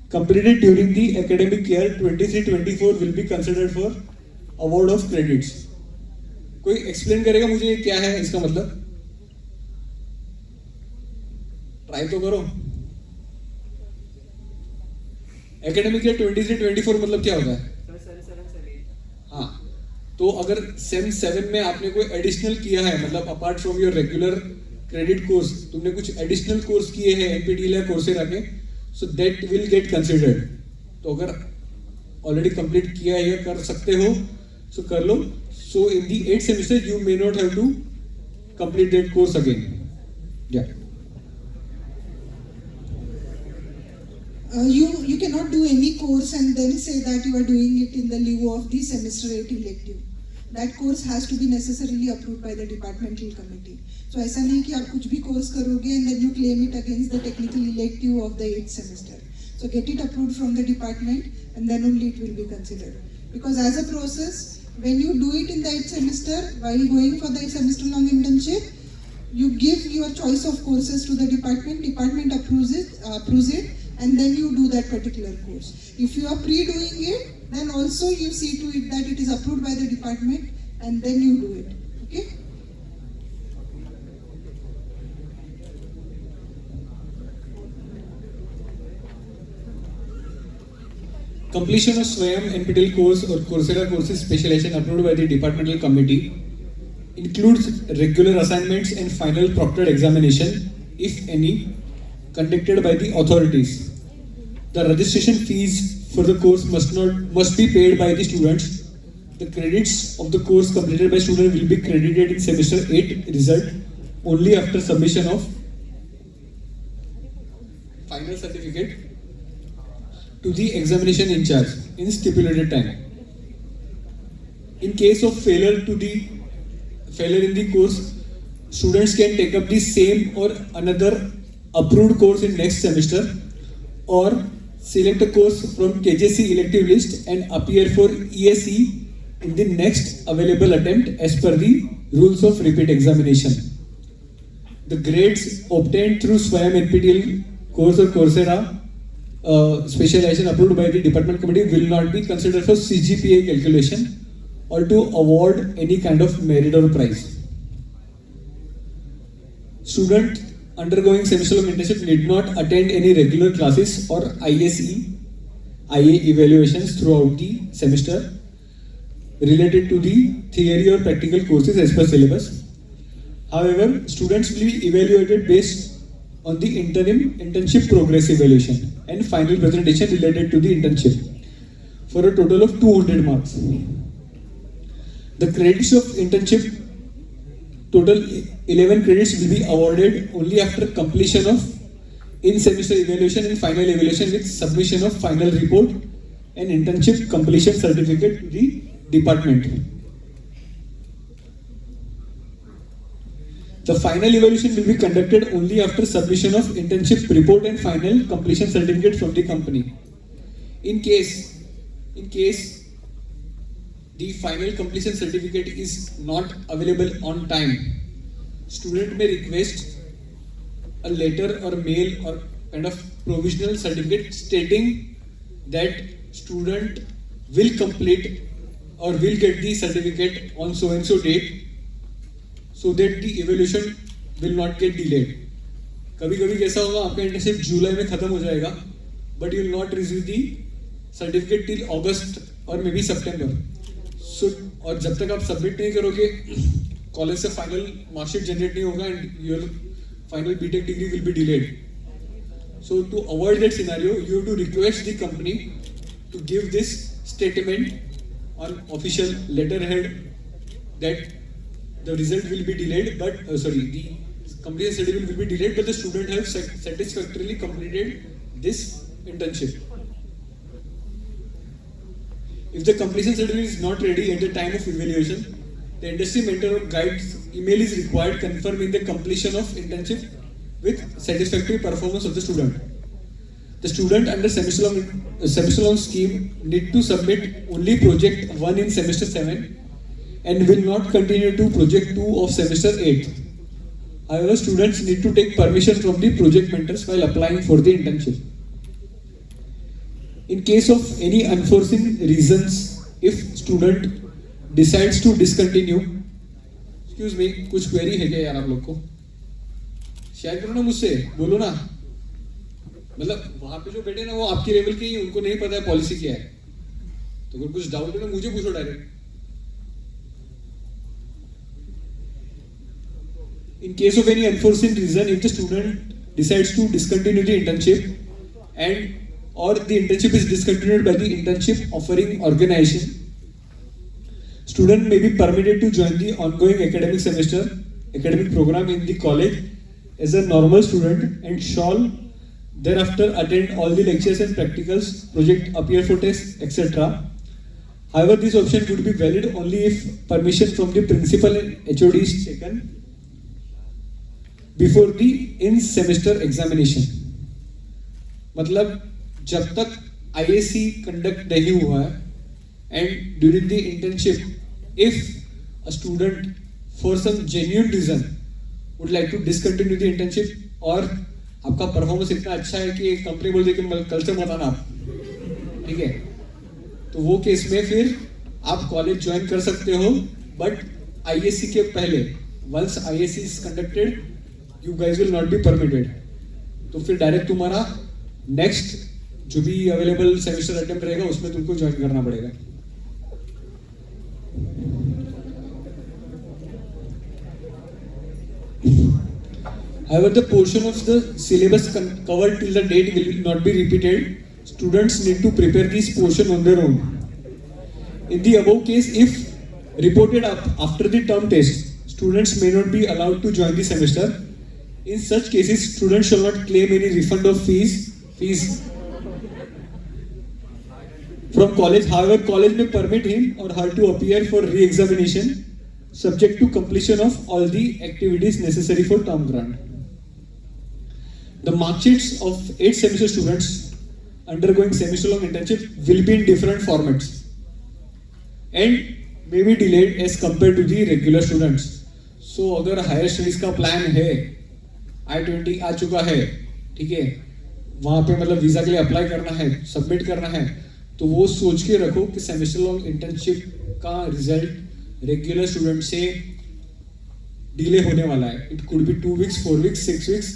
completed during the academic year 23-24 will be considered for award of credits. कोई एक्सप्लेन करेगा मुझे ये क्या है इसका मतलब? ट्राई तो करो. एकेडमिक ईयर 23-24 मतलब क्या होता है? हाँ, तो अगर सेम 7 में आपने कोई एडिशनल किया है, मतलब apart from your regular credit course तुमने कुछ एडिशनल कोर्स किए हैं एनपीटीईएल या कोर्सेरा के, so that will get considered. तो अगर ऑलरेडी कंप्लीट किया है या कर सकते हो सो कर लो. So in the 8th semester you may not have to complete that course again. या You cannot do any course and then say that you are doing it in the lieu of the semester 8 elective. That course has to be necessarily approved by the departmental committee. So ऐसा नहीं कि आप कुछ भी course करोगे and then you claim it against the technical elective of the 8th semester. So get it approved from the department and then only it will be considered. Because as a process, when you do it in the 8th semester, while going for the semester long internship, you give your choice of courses to the department approves it, and then you do that particular course. If you are pre-doing it, then also you see to it that it is approved by the department and then you do it. Okay? Completion of Swayam NPTEL course or Coursera courses specialization approved by the departmental committee includes regular assignments and final proctored examination, if any, conducted by the authorities. The registration fees for the course must be paid by the students. The credits of the course completed by student will be credited in semester 8 result only after submission of final certificate to the examination in charge in stipulated time. In case of failure in the course, students can take up the same or another approved course in next semester or select a course from KJC elective list and appear for ESE in the next available attempt as per the rules of repeat examination. The grades obtained through Swayam NPTEL course or Coursera specialization approved by the department committee will not be considered for CGPA calculation or to award any kind of merit or prize. Student undergoing semester long internship need not attend any regular classes or IA evaluations throughout the semester related to the theory or practical courses as per syllabus. However, students will be evaluated based on the internship progress evaluation and final presentation related to the internship for a total of 200 marks. The credits of internship, total 11 credits, will be awarded only after completion of in-semester evaluation and final evaluation with submission of final report and internship completion certificate to the department. The final evaluation will be conducted only after submission of internship report and final completion certificate from the company. In case the final completion certificate is not available on time, student may request a letter or mail or kind of provisional certificate stating that student will complete or will get the certificate on so and so date so that the evaluation will not get delayed. कभी कभी कैसा होगा, आपका internship जुलाई में खत्म हो जाएगा, but you will not receive the certificate till August or maybe September. So और जब तक आप सबमिट नहीं करोगे, कॉलेज से फाइनल मार्कशीट जनरेट नहीं होगा and your final BTech degree will be delayed. So to avoid that scenario, you have to request the company to give this statement on official letterhead that the result will be delayed, but the completion certificate will be delayed, but the student have satisfactorily completed this internship. If the completion certificate is not ready at the time of evaluation, the industry mentor or guide's email is required confirming the completion of internship with satisfactory performance of the student. The student under semester long scheme need to submit only project 1 in semester 7 and will not continue to project 2 of semester 8. However, students need to take permission from the project mentors while applying for the internship. In case of any unforeseen reasons, if student decides to discontinue, excuse me, कुछ query है क्या यार आप लोग को? Share करो ना मुझसे, बोलो ना. मतलब वहां पे जो बैठे ना वो आपके लेवल के ही, उनको नहीं पता है पॉलिसी क्या है. तो अगर कुछ डाउट है ना मुझे पूछो direct. In case of any unforeseen reason, if the student decides to discontinue the internship and or the internship is discontinued by the internship offering organization, student may be permitted to join the ongoing academic program in the college as a normal student and shall thereafter attend all the lectures and practicals, project appear for tests, etc. However, this option would be valid only if permission from the principal and HOD is taken before the in-semester examination. मतलब जब तक IAC conduct नहीं हुआ है and during the internship, if a student for some genuine reason would like to discontinue the internship और आपका performance इतना अच्छा है कि एक कंपनी बोल दे कि कल से मत आना आप, ठीक है, तो वो केस में फिर आप कॉलेज ज्वाइन कर सकते हो, बट IAC के पहले, once IAC is conducted, you guys will not be permitted. तो फिर डायरेक्ट तुम्हारा नेक्स्ट जो भी अवेलेबल सेमेस्टर अटेम्प्ट रहेगा उसमें तुमको ज्वाइन करना पड़ेगा. However, the portion of the syllabus covered till the date will not be repeated. Students need to prepare this portion on their own. In the above case, if reported up after the term test, students may not be allowed to join the semester. In such cases, students shall not claim any refund of fees from college. However, college may permit him or her to appear for re-examination subject to completion of all the activities necessary for term grant. The mark sheets of 8 semester students undergoing semester long internship will be in different formats and may be delayed as compared to the regular students. So अगर higher studies का plan है, I-20 आ चुका है, ठीक है, वहाँ पे मतलब वीजा के लिए अप्लाई करना है, सबमिट करना है, तो वो सोच के रखो कि सेमेस्टर लॉन्ग इंटर्नशिप का रिजल्ट रेगुलर स्टूडेंट से डिले होने वाला है. It could be 2 weeks, 4 weeks, 6 weeks,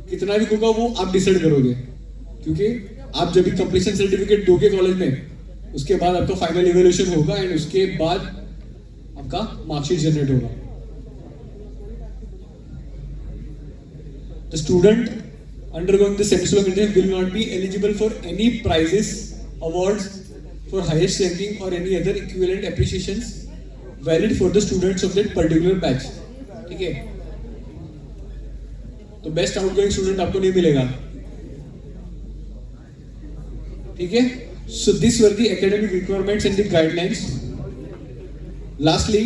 कितना भी होगा वो आप डिसाइड करोगे, क्योंकि आप जब भी कंप्लीशन सर्टिफिकेट दोगे कॉलेज में, उसके बाद आपका फाइनल इवैल्यूएशन होगा एंड उसके बाद आपका मार्कशीट जनरेट होगा. The student undergoing the semester long internship will not be eligible for any prizes, awards for highest ranking or any other equivalent appreciations valid for the students of that particular batch. ठीक है, तो best outgoing student आपको नहीं मिलेगा, ठीक है. So these were the academic requirements and the guidelines. Lastly,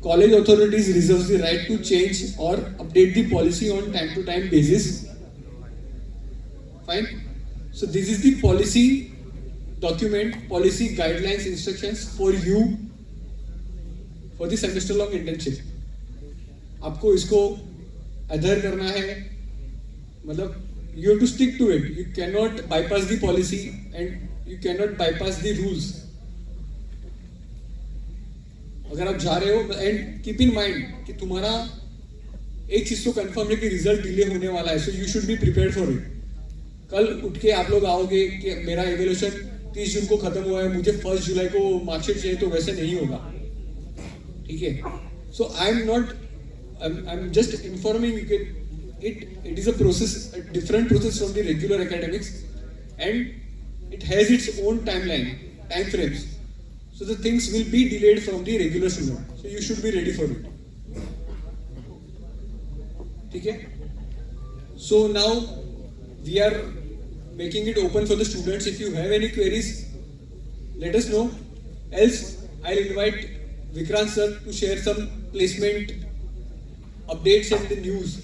college authorities reserve the right to change or update the policy on time-to-time basis. Fine. So this is the policy document, policy guidelines, instructions for you for the semester-long internship. आपको इसको adhere करना है, मतलब you have to stick to it. You cannot bypass the policy and you cannot bypass the rules. अगर आप जा रहे हो एंड कीप इन माइंड कि तुम्हारा एक चीज तो कंफर्म है कि रिजल्ट डिले होने वाला है, so you should be prepared for it. कल उठ के आप लोग आओगे कि मेरा एवेल्यूशन 30 जून को खत्म हुआ है, मुझे 1 जुलाई को मार्कशीट चाहिए, तो वैसे नहीं होगा. ठीक है. So I am just informing you कि it is a process, a different process from the regular academics, and it has its own timeline, time frames. So the things will be delayed from the regular student. So you should be ready for it. Okay? So now we are making it open for the students. If you have any queries, let us know. Else, I'll invite Vikrant sir to share some placement updates and the news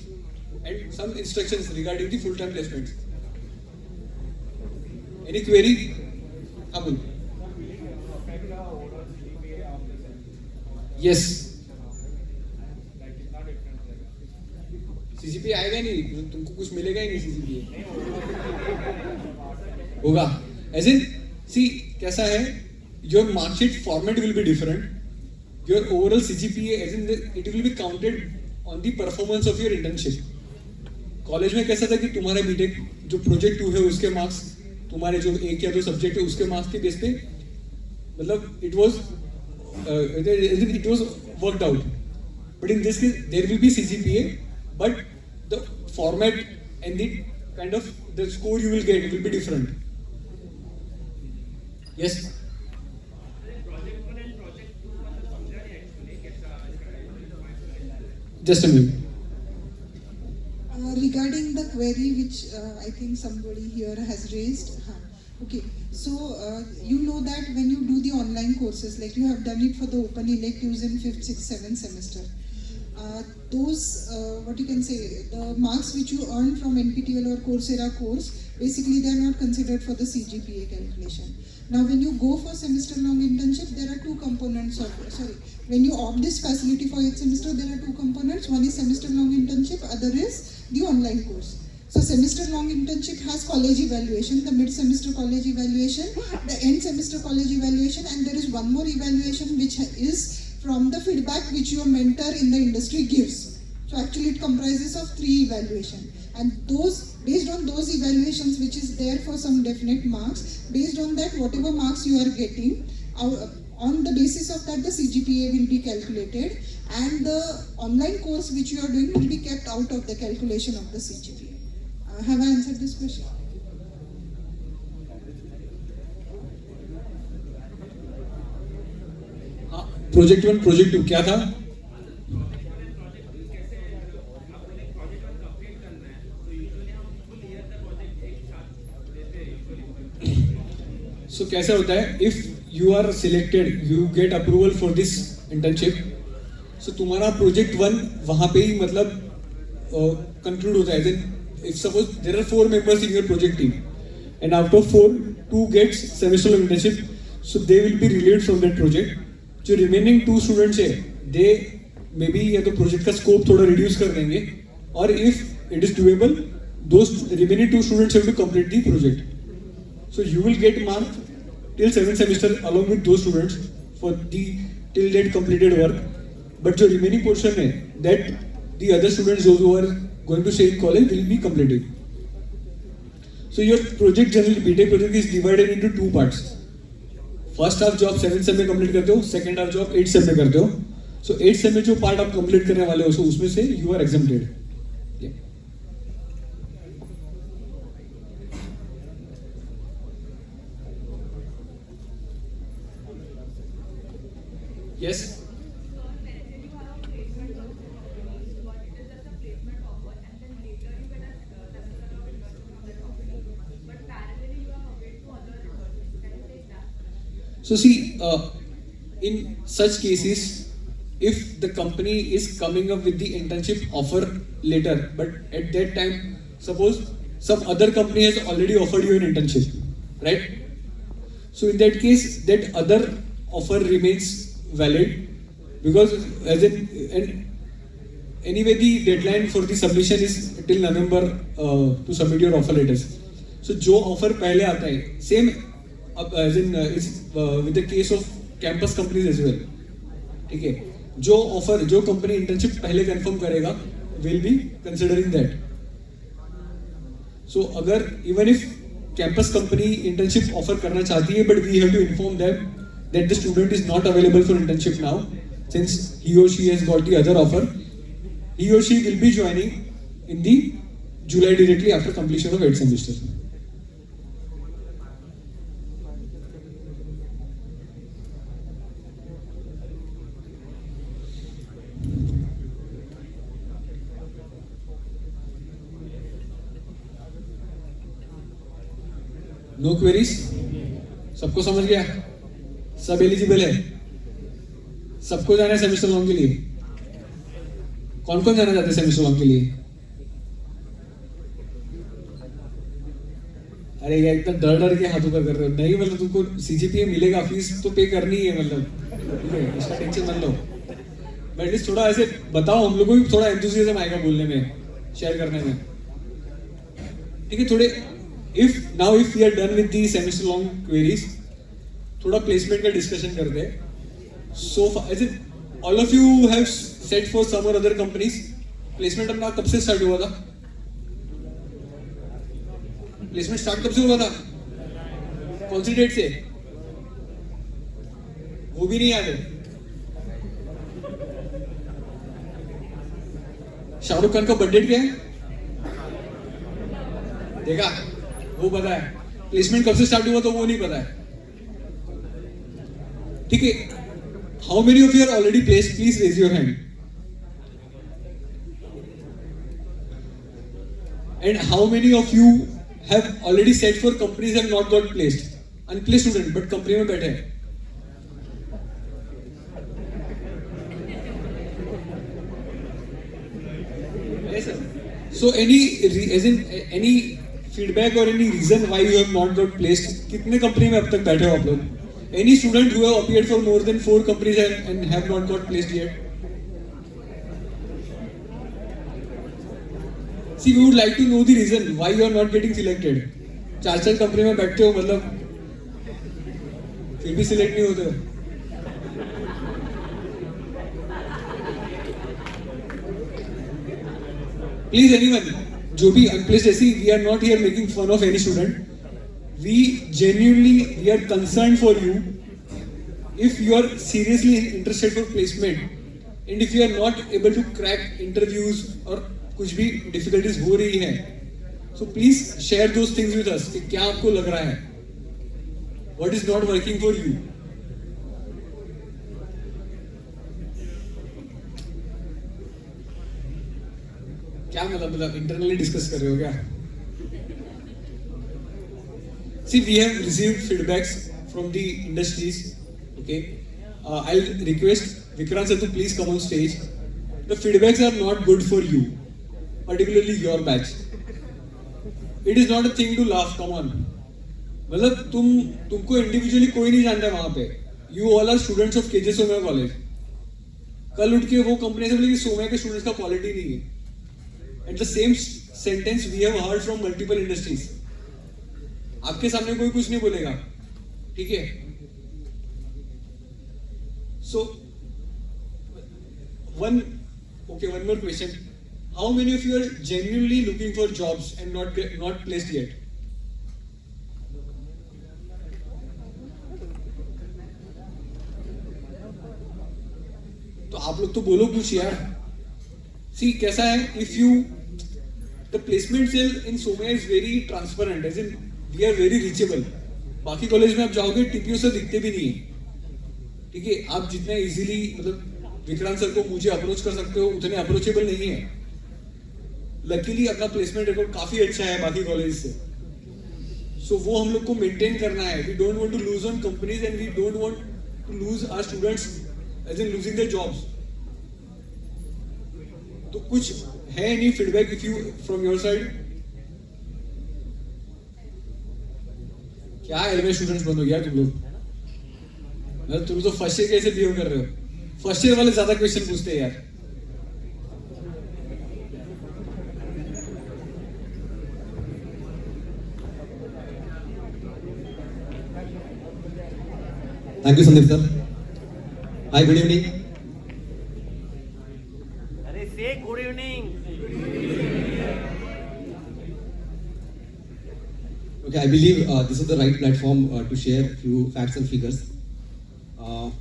and some instructions regarding the full-time placements. Any query? Abul. Yes. CGPA आएगा नहीं, तुमको कुछ मिलेगा ही नहीं CGPA. होगा. As in, see कैसा है? Your marksheet format will be different. Your overall CGPA, as in it will be counted on the performance of your internship. College में कैसा था कि तुम्हारा बीटेक जो प्रोजेक्ट 2 है उसके मार्क्स, तुम्हारे जो 1 या 2 सब्जेक्ट है उसके मार्क्स के बेस पे, मतलब it was worked out. But in this case there will be CGPA, but the format and the kind of the score you will get will be different. Yes. Just a minute. Regarding the query which I think somebody here has raised, okay, so you know that when you do the online courses, like you have done it for the open electives in 5th, 6th, 7th semester, those what you can say, the marks which you earn from NPTEL or Coursera course, basically they are not considered for the CGPA calculation. Now when you go for semester long internship, there are two components of, when you opt this facility for 8th semester, there are two components. One is semester long internship, other is the online course. So semester long internship has college evaluation, the mid semester college evaluation, the end semester college evaluation, and there is one more evaluation which is from the feedback which your mentor in the industry gives. So actually it comprises of 3 evaluation, and those, based on those evaluations which is there for some definite marks, based on that whatever marks you are getting, on the basis of that the CGPA will be calculated, and the online course which you are doing will be kept out of the calculation of the CGPA. Have I answered this question? Project 1 project 2 क्या था? So कैसे होता है? If you are selected, you get approval for this internship. So तुम्हारा project 1 वहाँ पे ही मतलब conclude होता है. Then if suppose there are 4 members in your project team, and out of 4, 2 gets semester long internship, so they will be relieved from that project. जो remaining 2 students है, they maybe या तो project का scope थोड़ा reduce कर देंगे, और if it is doable, those remaining 2 students have to complete the project. So you will get mark till 7th semester along with those students for the till date completed work. But जो remaining portion है, that the other students those who are going to stay in college will be completed. So your project generally BTech project is divided into 2 parts. First half जो आप 7th sem में complete करते हो, second half जो आप 8th sem में करते हो. So 8th sem में जो part आप complete करने वाले हो, so उसमें से you are exempted. Yeah. Yes. So see, in such cases, if the company is coming up with the internship offer later, but at that time, suppose some other company has already offered you an internship, right? So in that case, that other offer remains valid, because as in, and anyway the deadline for the submission is till November to submit your offer letters. So जो offer पहले आता है, same as in is with the case of campus companies as well. ठीक है, जो company internship पहले confirm करेगा will be considering that. So अगर even if campus company internship offer करना चाहती है, but we have to inform them that the student is not available for internship now since he or she has got the other offer. He or she will be joining in the July directly after completion of 8th semester. No queries, सबको समझ गया, सब eligible है, सबको जाना है semester long के लिए. कौन कौन जाना चाहते हैं सेमेस्टर लॉन्ग के लिए? अरे यार इतना डर डर के हाथों का कर रहे हो. नहीं मतलब तुमको सीजीपीए मिलेगा, फीस तो पे करनी है, मतलब ठीक है, इसका टेंशन मत लो. बट एटलीस्ट थोड़ा ऐसे बताओ, हम लोग को भी थोड़ा एंथुसियाज्म आएगा बोलने में, शेयर करने में. ठीक है, थोड़े if we are done with the semester long queries, थोड़ा प्लेसमेंट का डिस्कशन करते हैं. So far, as if all of you have set for some or other companies, placement अपना कब से स्टार्ट हुआ था? प्लेसमेंट स्टार्ट कब से हुआ था? कौन सी डेट से? वो भी नहीं याद है. शाहरुख खान का बर्थडे क्या है? देखा, वो पता है. प्लेसमेंट कब से स्टार्ट हुआ तो वो नहीं पता है. ठीक है, how many of you are already placed? Please raise your hand. And how many of you have already sat for companies and not got placed? Unplaced student but company में बैठे हैं. So any feedback or any reason why you have not got placed? कितने company में अब तक बैठे हो आप लोग? Any student who have appeared for more than 4 companies and have not got placed yet? See, we would like to know the reason why you are not getting selected. 4 company में बैठते हो, मतलब फिर भी सिलेक्ट नहीं होते हो. Please anyone, जो भी unplaced ऐसी, we are not here making fun of any student. We are concerned for you. If you are seriously interested for placement and if you are not able to crack interviews और कुछ भी difficulties हो रही है, so please share those things with us कि क्या आपको लग रहा है, what is not working for you. क्या मतलब इंटरनली डिस्कस कर रहे हो क्या? See, we have received feedbacks from the industries. Okay, I'll request Vikrant sir to please come on stage. The feedbacks are not good for you, particularly your batch. It is not a thing to laugh. Come on. मतलब तुमको individually कोई नहीं जानता है वहां पे. You all are students of KJ Somaiya college. कल उठ के वो कंपनी से बोले कि सोम्या के स्टूडेंट्स का क्वालिटी नहीं है. And the same sentence we have heard from multiple industries. आपके सामने कोई कुछ नहीं बोलेगा, ठीक है? So, one more question. How many of you are genuinely looking for jobs and not placed yet? तो आप लोग तो बोलो कुछ यार. See, कैसा है? The placement cell in Somya is very transparent, as in we are very reachable. बाकी कॉलेज में आप जाओगे टीपीओ से दिखते भी नहीं है, ठीक है? आप जितना इजीली मतलब विक्रांत सर को मुझे अप्रोच कर सकते हो उतने अप्रोचेबल नहीं है. लकीली अपना प्लेसमेंट रिकॉर्ड काफी अच्छा है बाकी कॉलेज से. सो वो हम लोग को मेंटेन करना है. We don't want to lose on companies and we don't want to lose our students as in losing their jobs. तो कुछ है any feedback if you from your side? क्या एलवे स्टूडेंट्स बन हो गया तुम लोग? मतलब तुम तो फर्स्ट ईयर कैसे बिहेव कर रहे हो? फर्स्ट ईयर वाले ज्यादा क्वेश्चन पूछते हैं यार. Thank you, Sandeep sir. Hi, good evening. Okay, I believe this is the right platform to share a few facts and figures. Let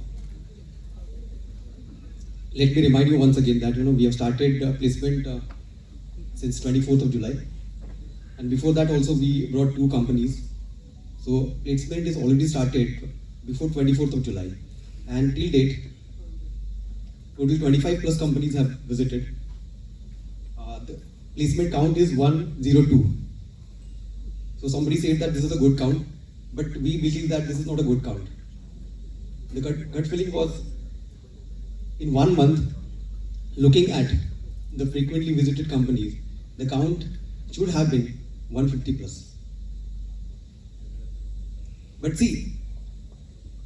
me remind you once again that we have started placement since 24th of July, and before that also we brought 2 companies. So placement is already started before 24th of July, and till date, total 25 plus companies have visited. The placement count is 102. So somebody said that this is a good count, but we believe that this is not a good count. The gut feeling was, in 1 month, looking at the frequently visited companies, the count should have been 150 plus. But see,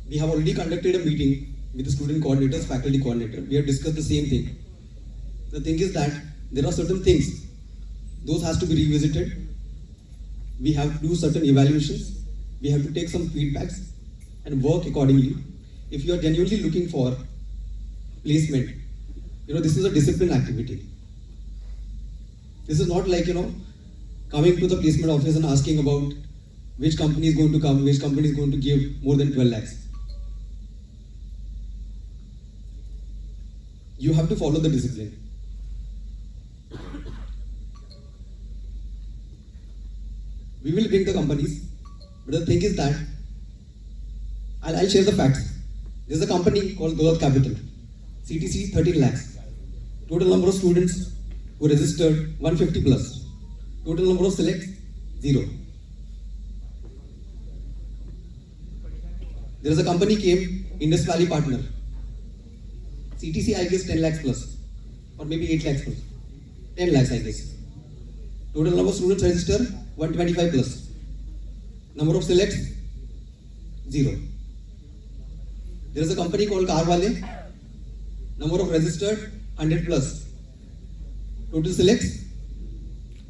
we have already conducted a meeting with the student coordinators, faculty coordinator. We have discussed the same thing. The thing is that there are certain things, those has to be revisited. We have to do certain evaluations. We have to take some feedbacks and work accordingly. If you are genuinely looking for placement, this is a discipline activity. This is not like, coming to the placement office and asking about which company is going to come, which company is going to give more than 12 lakhs. You have to follow the discipline. We will bring the companies, but the thing is that I'll share the facts. There's a company called Dolat Capital, CTC 13 lakhs. Total number of students who registered 150 plus. Total number of selects 0. There is a company came, Indus Valley Partner. CTC I guess 10 lakhs plus, or maybe 8 lakhs plus. 10 lakhs I guess. Total number of students registered 125 plus. Number of selects 0. There is a company called Carvale. Number of registered 100 plus. Total selects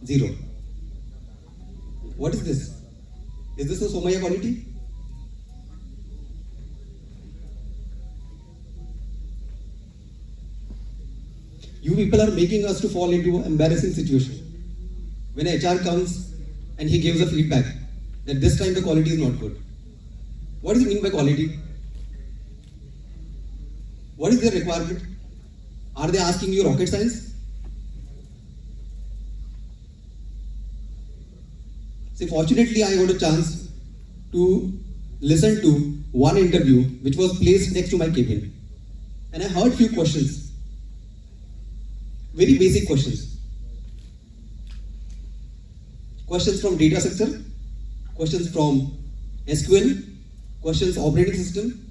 0. What is this? Is this a Somaiya quality? You people are making us to fall into an embarrassing situation. When HR comes and he gives a feedback that this time the quality is not good. What does it mean by quality? What is their requirement? Are they asking you rocket science? See, fortunately, I got a chance to listen to one interview which was placed next to my cabin. And I heard few questions. Very basic questions. Questions from data sector, questions from SQL, questions operating system.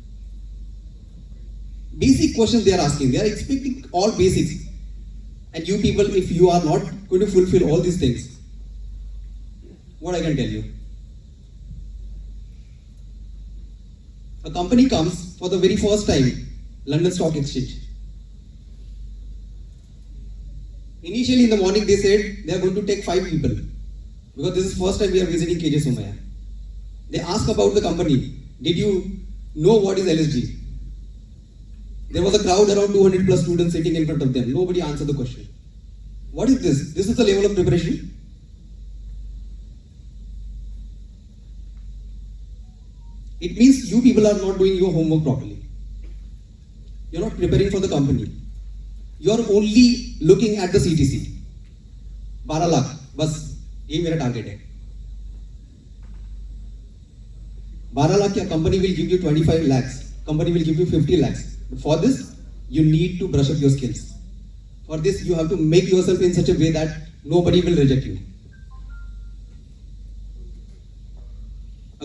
Basic questions they are asking. They are expecting all basics. And you people, if you are not going to fulfill all these things, what I can tell you? A company comes for the very first time, London Stock Exchange. Initially in the morning they said they are going to take 5 people. Because this is first time we are visiting KJ Somaiya. They ask about the company. Did you know what is LSG? There was a crowd around 200 plus students sitting in front of them. Nobody answered the question. What is this? This is the level of preparation. It means you people are not doing your homework properly. You're not preparing for the company. You're only looking at the CTC. 12 lakh. Bas. ये मेरा target है 12 लाख क्या company will give you 25 lakhs, company will give you 50 lakhs, but for this you need to brush up your skills. For this you have to make yourself in such a way that nobody will reject you.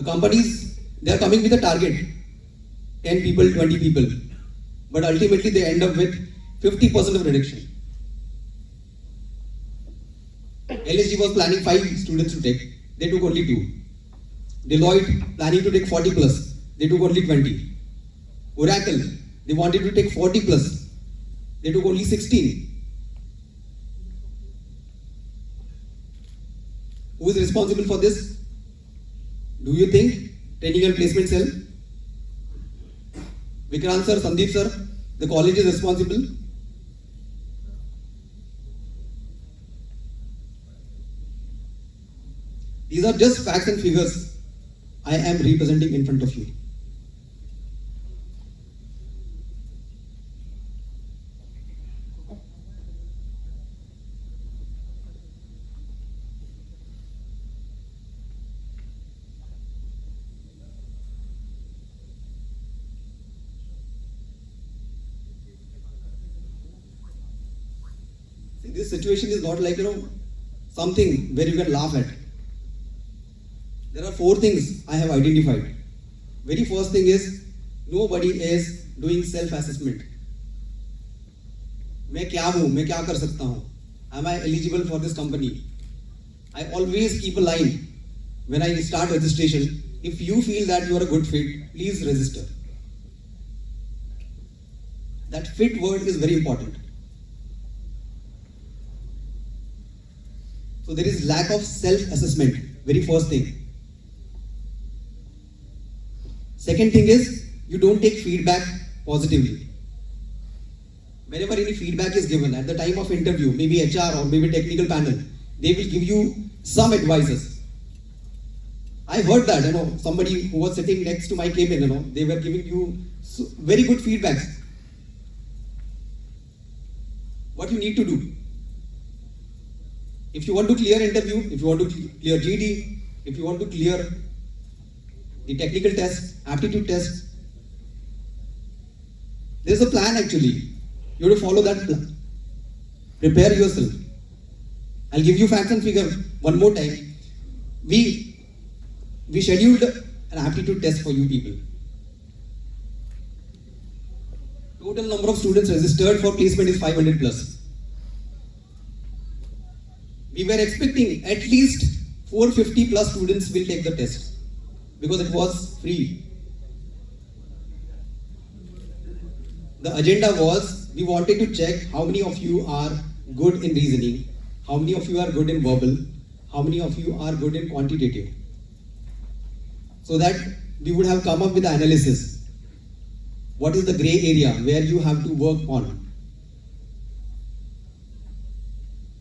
Companies, they are coming with a target 10 people, 20 people, but ultimately they end up with 50% of reduction. LSG was planning 5 students to take, they took only 2. Deloitte planning to take 40 plus, they took only 20. Oracle, they wanted to take 40 plus, they took only 16. Who is responsible for this? Do you think training and placement cell? Vikrant sir, Sandeep sir, the college is responsible. These These are just facts and figures I am representing in front of you. See, this situation is not like, something where you can laugh at. There are 4 things I have identified. Very first thing is, nobody is doing self-assessment. मैं क्या हूँ, मैं क्या कर सकता हूँ? Am I eligible for this company? I always keep a line when I start registration. If you feel that you are a good fit, please register. That fit word is very important. So there is lack of self-assessment, very first thing. Second thing is, you don't take feedback positively. Whenever any feedback is given at the time of interview, maybe HR or maybe technical panel, they will give you some advices. I heard that, somebody who was sitting next to my cabin, they were giving you very good feedbacks. What you need to do? If you want to clear interview, if you want to clear GD, if you want to clear the technical test, aptitude test, there is a plan actually. You have to follow that plan. Prepare yourself. I'll give you facts and figures one more time. We scheduled an aptitude test for you people. Total number of students registered for placement is 500 plus. We were expecting at least 450 plus students will take the test because it was free. The agenda was, we wanted to check how many of you are good in reasoning, how many of you are good in verbal, how many of you are good in quantitative. So that we would have come up with an analysis. What is the gray area where you have to work on?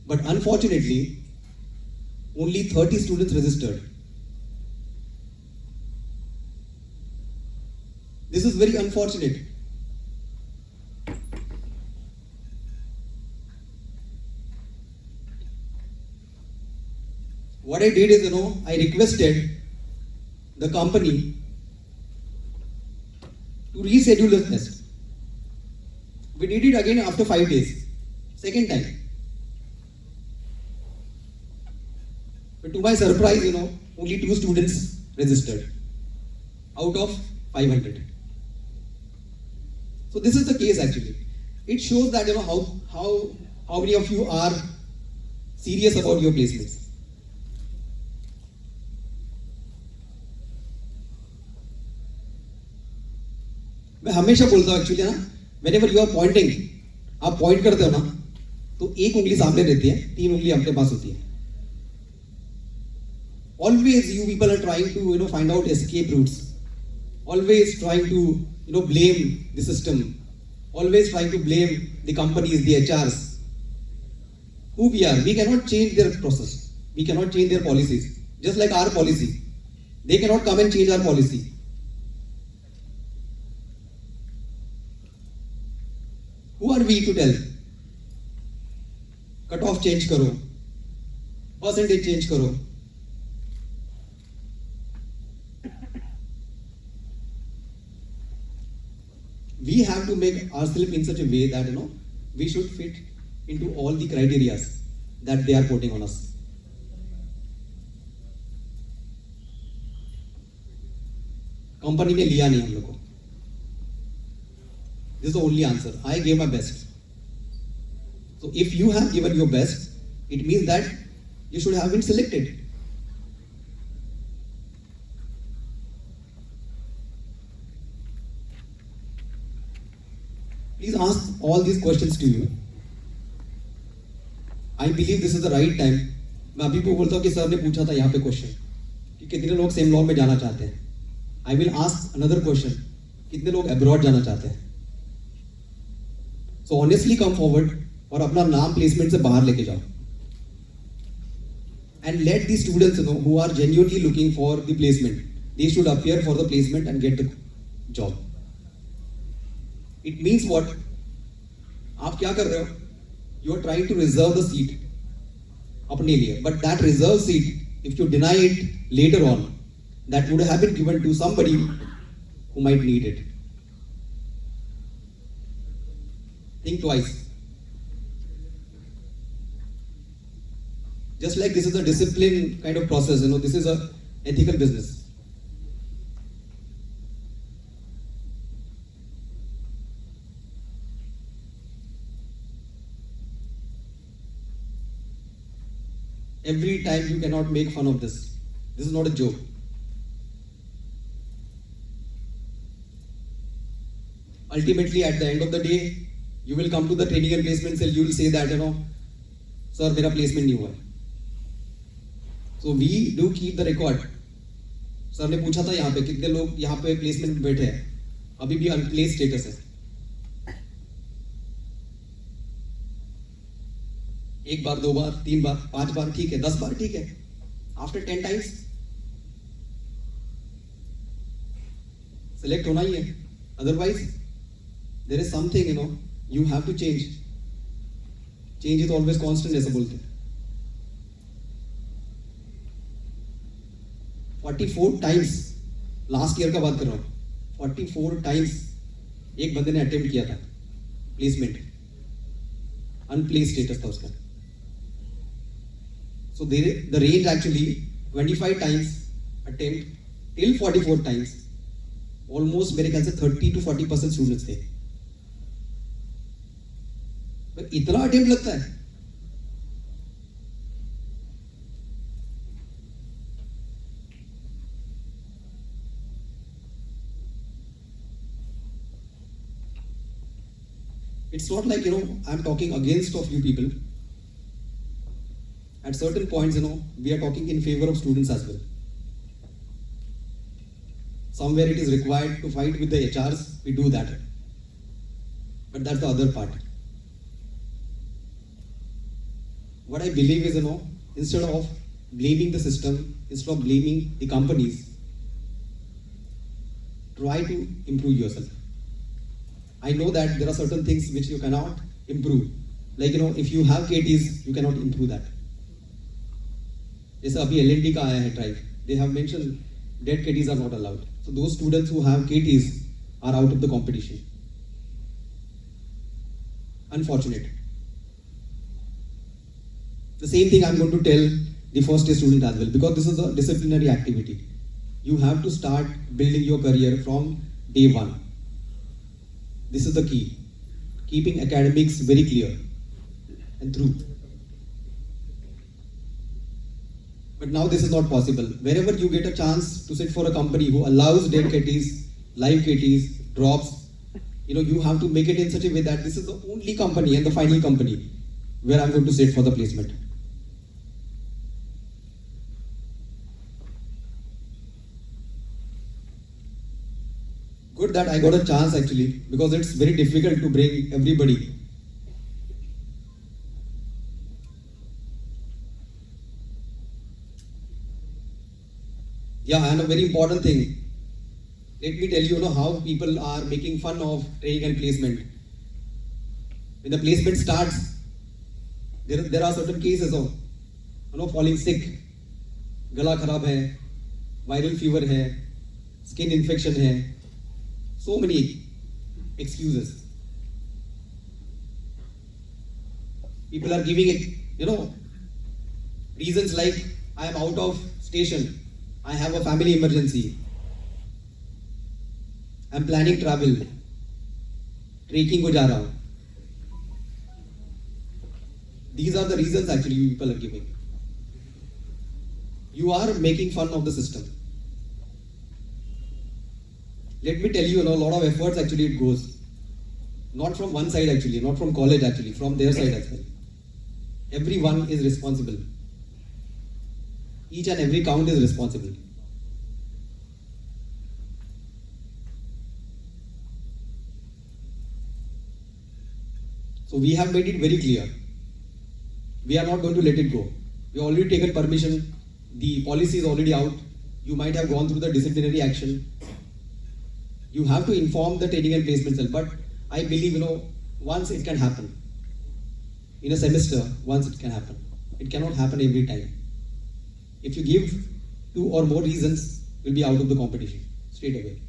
But unfortunately, only 30 students registered. This is very unfortunate. What I did is, I requested the company to reschedule the test. We did it again after 5 days. Second time. But to my surprise, only 2 students registered out of 500. So this is the case actually. It shows that how many of you are serious about your placements. मैं हमेशा बोलता हूँ actually whenever you are pointing, आप point करते हो तो एक उंगली सामने रहती है, 3 उंगली आपके पास होती है. Always you people are trying to find out escape routes. Always trying to blame the system. Always trying to blame the companies, the HRs. Who we are? We cannot change their process. We cannot change their policies. Just like our policy. They cannot come and change our policy. Who are we to tell? Cut off change karo. Percentage change karo. We have to make ourselves in such a way that we should fit into all the criteria that they are putting on us. Company ने लिया नहीं हम लोग को. This is the only answer. I gave my best. So if you have given your best, it means that you should have been selected. Please ask all these questions to you. I believe this is the right time. मैं अभी भी बोलता हूँ कि sir ने पूछा था यहाँ पे क्वेश्चन कि कितने लोग सेम लॉ में जाना चाहते हैं. I will ask another question. कितने लोग अब्रॉड जाना चाहते हैं? So honestly come forward और अपना नाम प्लेसमेंट से बाहर लेके जाओ. and let the students who are genuinely looking for the placement, they should appear for the placement and get the job. It means what? आप क्या कर रहे हो? You are trying to reserve the seat अपने लिए, but that reserved seat, if you deny it later on, that would have been given to somebody who might need it. Think twice. Just like this is a discipline kind of process, this is a ethical business. Every time you cannot make fun of this. This is not a joke. Ultimately, at the end of the day, you will come to the training and placement cell, you will say that, sir, मेरा placement नहीं हुआ है. So we do keep the record. Sir ने पूछा था यहाँ पे कितने लोग यहाँ पे प्लेसमेंट में बैठे हैं, अभी भी अनप्लेस स्टेटस है. एक बार, दो बार, तीन बार, पांच बार ठीक है, 10 बार ठीक है. आफ्टर 10 टाइम्स सिलेक्ट होना ही है. Otherwise there is something you have to change. Change is always constant ऐसा बोलते हैं. 44 टाइम्स लास्ट ईयर का बात कर रहा हूं. 44 टाइम्स एक बंदे ने अटेम्प्ट किया था प्लेसमेंट. अनप्लेस स्टेटस था उसका. So the range actually 25 times attempt till 44 times, almost मेरे ख्याल से 30 to 40% स्टूडेंट्स थे. पर इतना अटेम्प्ट लगता है. It's not like I'm talking against of you people. At certain points, we are talking in favor of students as well. Somewhere it is required to fight with the HRs, we do that. But that's the other part. What I believe is, instead of blaming the system, instead of blaming the companies, try to improve yourself. I know that there are certain things which you cannot improve. Like, if you have KTs, you cannot improve that. जैसे अभी LND का आया है drive, they have mentioned dead KTs are not allowed. So those students who have KTs are out of the competition. Unfortunate. The same thing I'm going to tell the first year student as well, because this is a disciplinary activity. You have to start building your career from day one. This is the key. Keeping academics very clear and true. But now this is not possible. Wherever you get a chance to sit for a company who allows dead KTs, live KTs, drops, you have to make it in such a way that this is the only company and the final company where I'm going to sit for the placement. Good that I got a chance actually, because it's very difficult to bring everybody. Yeah, and a very important thing. Let me tell you, how people are making fun of training and placement. When the placement starts, there are certain cases of falling sick, gala kharab hai, viral fever hai, skin infection hai, so many excuses. People are giving it, reasons like I am out of station. I have a family emergency. I'm planning travel. Trekking को जा रहा हूँ. These are the reasons actually people are giving. You are making fun of the system. Let me tell you, a lot of efforts actually it goes. Not from one side actually, not from college actually, from their side as well. Everyone is responsible. Each and every count is responsible. So we have made it very clear. We are not going to let it go. You already taken permission. The policy is already out. You might have gone through the disciplinary action. You have to inform the training and placement cell. But I believe, once it can happen. In a semester, once it can happen. It cannot happen every time. If you give 2 or more reasons, you'll be out of the competition straight away.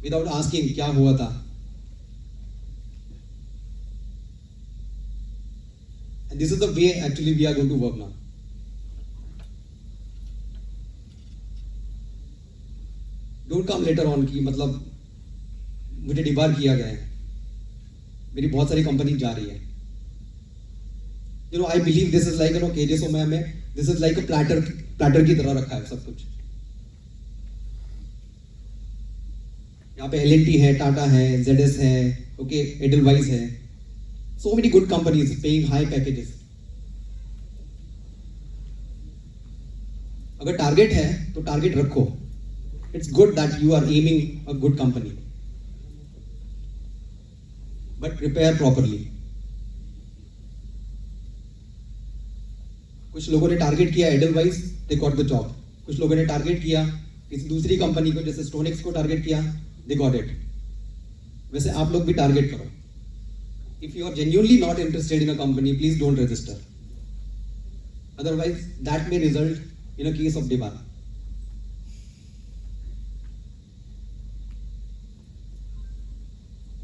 Without asking, kya hua tha? And this is the way actually we are going to work now. Don't come later on कि मतलब मुझे debar किया गया है, मेरी बहुत सारी company जा रही है. I believe this is like KJ Somaiya में this is like a platter की तरह रखा है सब कुछ. यहाँ पे L&T है, टाटा है, ZS है, okay, Edelweiss है. So many good companies paying high packages. अगर टारगेट है तो टारगेट रखो. It's good that you are aiming a good company, but prepare properly. कुछ लोगों ने टारगेट किया Edelweiss, they got the job. कुछ लोगों ने टारगेट किया किसी दूसरी कंपनी को, जैसे Stonex को टारगेट किया, they got it. वैसे आप लोग भी टारगेट करो. If you are genuinely not interested in a company, please don't register. Otherwise, that may result in a case of debar.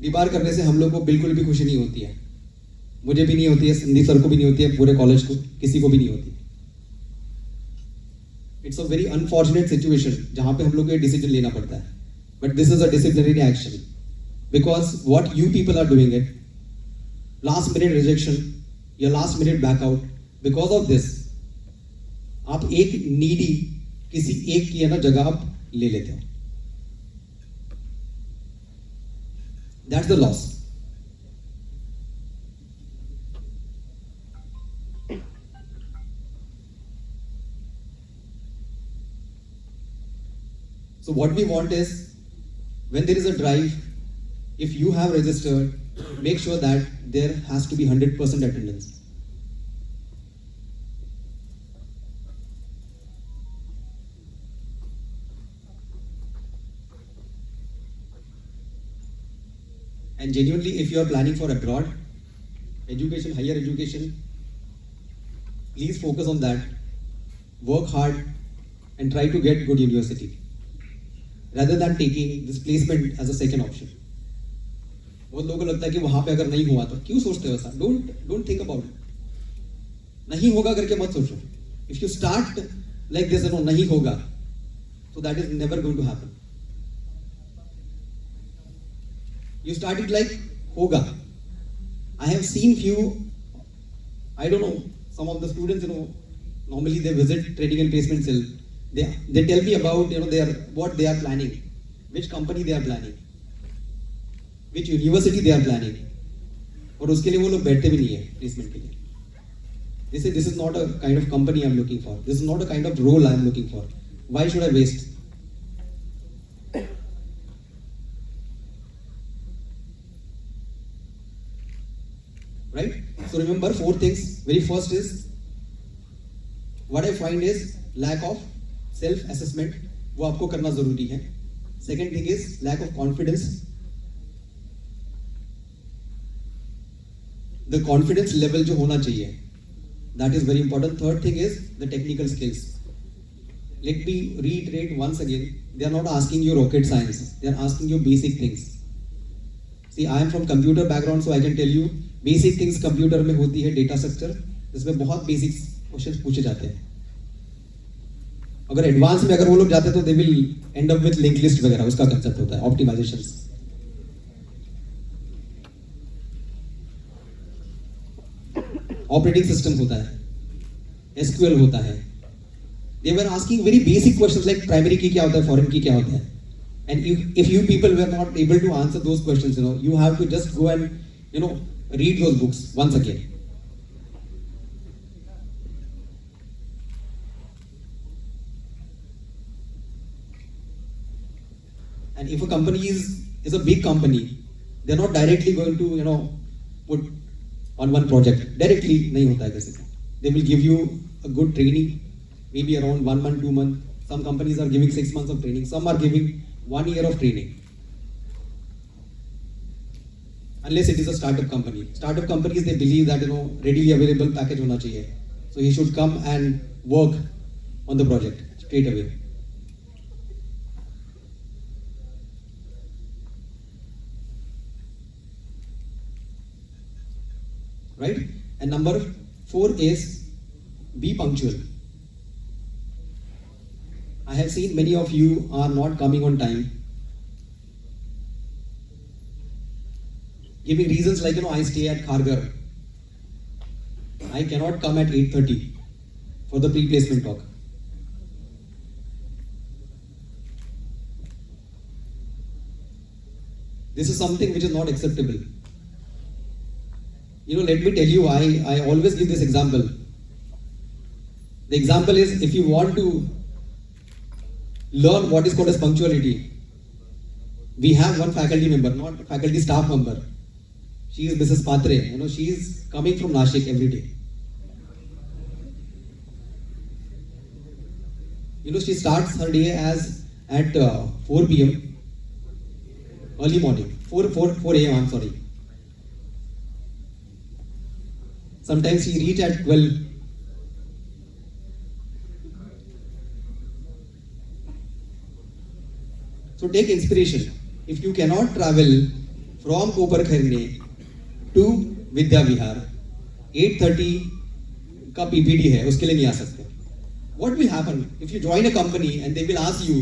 Debar करने से हम लोग को बिल्कुल भी खुशी नहीं होती है. मुझे भी नहीं होती है, संदीप सर को भी नहीं होती है, पूरे कॉलेज को किसी को भी नहीं होती. It's a very unfortunate situation जहां पे हम लोग को ये डिसीजन लेना पड़ता है. But this is a disciplinary action because what you people are doing it, last minute rejection या last minute backout, because of this आप एक नीडी किसी एक की जगह आप ले लेते हो. That's the loss. So what we want is, when there is a drive, if you have registered, make sure that there has to be 100% attendance. And genuinely, if you are planning for abroad, education, higher education, please focus on that. Work hard and try to get good university, rather than taking this placement as a second option. बहुत लोगों को लगता है कि वहां पे अगर नहीं हुआ तो क्यों सोचते हो ऐसा? Don't think about it. नहीं होगा करके मत सोचो. If you start like this, नहीं होगा, so that is never going to happen. You start it like hoga. I have seen few, I don't know, some of the students, normally they visit training and placement cell. They tell me about, what they are planning, which company they are planning, which university they are planning. और उसके लिए वो लोग बैठते भी नहीं है placement के लिए. They say this is not a kind of company I am looking for. This is not a kind of role I am looking for. Why should I waste? Right? So remember 4 things. Very first is, what I find is lack of self-assessment. वो आपको करना जरूरी है. Second thing is lack of confidence. The confidence level जो होना चाहिए, that is very important. Third thing is the technical skills. Let me reiterate once again. They are not asking you rocket science. They are asking you basic things. See, I am from computer background, so I can tell you basic things computer में होती है. Data structure, जिसमें बहुत basic questions पूछे जाते हैं. अगर advance में अगर वो लोग जाते हैं तो they will and up with link list वगैरह, उसका कंसेप्ट होता है ऑप्टिमाइजेशंस. ऑपरेटिंग सिस्टम होता है, एसक्यूएल होता है. They were asking very basic questions like primary key क्या होता है, फॉरेन की क्या होता है. And if you people were not able to answer those questions, you have to just go and read those books once again. And if a company is a big company, they're not directly going to put on one project. Directly नहीं होता है किसी का. they will give you a good training, maybe around 1 month, 2 months. Some companies are giving 6 months of training. Some are giving 1 year of training. Unless it is a startup company. Startup companies, they believe that readily available package hona chahiye. So he should come and work on the project straight away. Right? And number 4 is be punctual. I have seen many of you are not coming on time, giving reasons like, I stay at Kharghar. I cannot come at 8:30 for the pre-placement talk. This is something which is not acceptable. Let me tell you, I always give this example. The example is, if you want to learn what is called as punctuality, we have one faculty member, not faculty staff member. She is Mrs. Patre. She is coming from Nashik every day. She starts her day at 4 p.m. early morning, 4 a.m. I'm sorry. Sometimes she reach at 12. So take inspiration. If you cannot travel from Koparkharne to Vidya Vihar, 8:30 का PPT है, उसके लिए नहीं आ सकते. What will happen if you join a company and they will ask you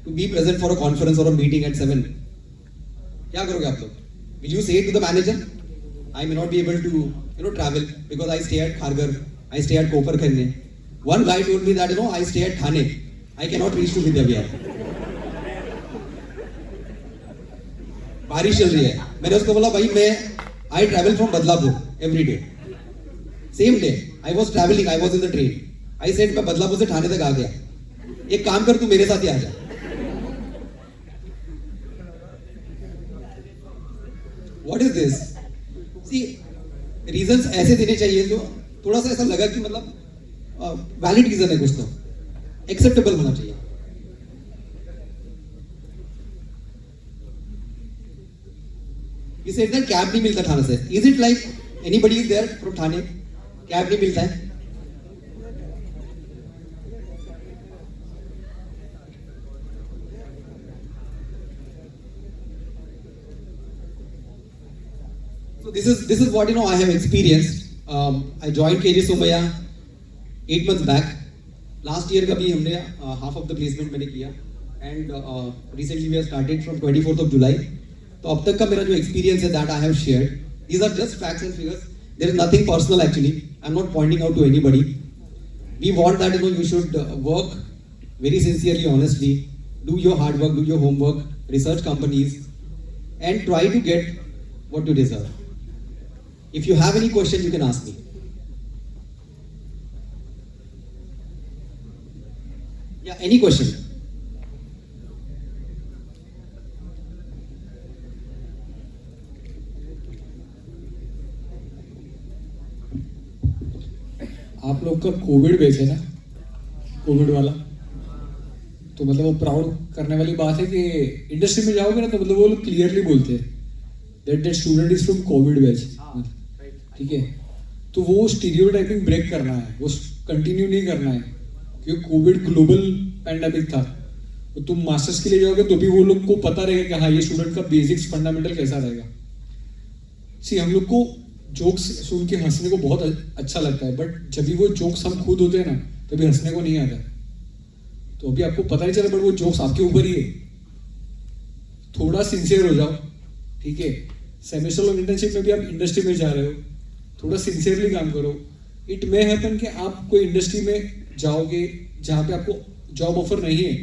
to be present for a conference or a meeting at 7? क्या करोगे आप लोग? Will you say to the manager, I may not be able to travel because I stay at Kharghar, I stay at Koparkharne. One guy told me that I stay at Thane, I cannot reach to Vidya Vihar. बारिश चल रही है. मैंने उसको बोला भाई I travel from Badlapur every day. Same day, I was traveling, I was in the train. I said मैं बदलापुर से ठाणे तक आ गया. एक काम कर, तू मेरे साथ ही आ जा. What is this? See, reasons ऐसे देने चाहिए जो थोड़ा सा ऐसा लगा कि मतलब वैलिड रीजन है, कुछ तो एक्सेप्टेबल होना चाहिए. He said that कैब नहीं मिलता ठाणे से. Is it like anybody is there from Thane? Cab नहीं मिलता है. So this is what I have experienced. I joined KJ Somaiya 8 months back. Last year का भी हमने half of the placement मैंने किया, and recently we have started from 24th of July. तो अब तक का मेरा जो experience है that I have shared. These are just facts and figures. There is nothing personal actually. I'm not pointing out to anybody. We want that you should work very sincerely, honestly, do your hard work, do your homework, research companies, and try to get what you deserve. If you have any question, you can ask me. Yeah, any question? आप लोग का Covid batch है ना, Covid वाला, तो मतलब वो proud करने वाली बात है कि इंडस्ट्री में जाओगे ना तो मतलब वो लोग क्लियरली बोलते हैं that student is from Covid batch. ठीक है, तो वो स्टीरियोटाइपिंग ब्रेक करना है, वो कंटिन्यू नहीं करना है, क्योंकि कोविड ग्लोबल पैंडेमिक था. तो तुम मास्टर्स के लिए जाओगे तो भी वो लोग को पता रहेगा कि हाँ ये स्टूडेंट का बेसिक्स फंडामेंटल कैसा रहेगा. सी हम लोग को जोक्स सुन के हंसने को बहुत अच्छा लगता है, बट जब भी वो जोक्स हम खुद होते हैं ना तभी हंसने को नहीं आता. तो अभी आपको पता ही चला, बट वो जोक्स आपके ऊपर ही है. थोड़ा सिंसियर हो जाओ. ठीक है, सेमेस्टर लॉन्ग इंटर्नशिप में भी आप इंडस्ट्री में जा रहे हो, थोड़ा सिंसियरली काम करो. इट मे हैपन कि आप कोई इंडस्ट्री में जाओगे जहाँ पे आपको जॉब ऑफर नहीं है,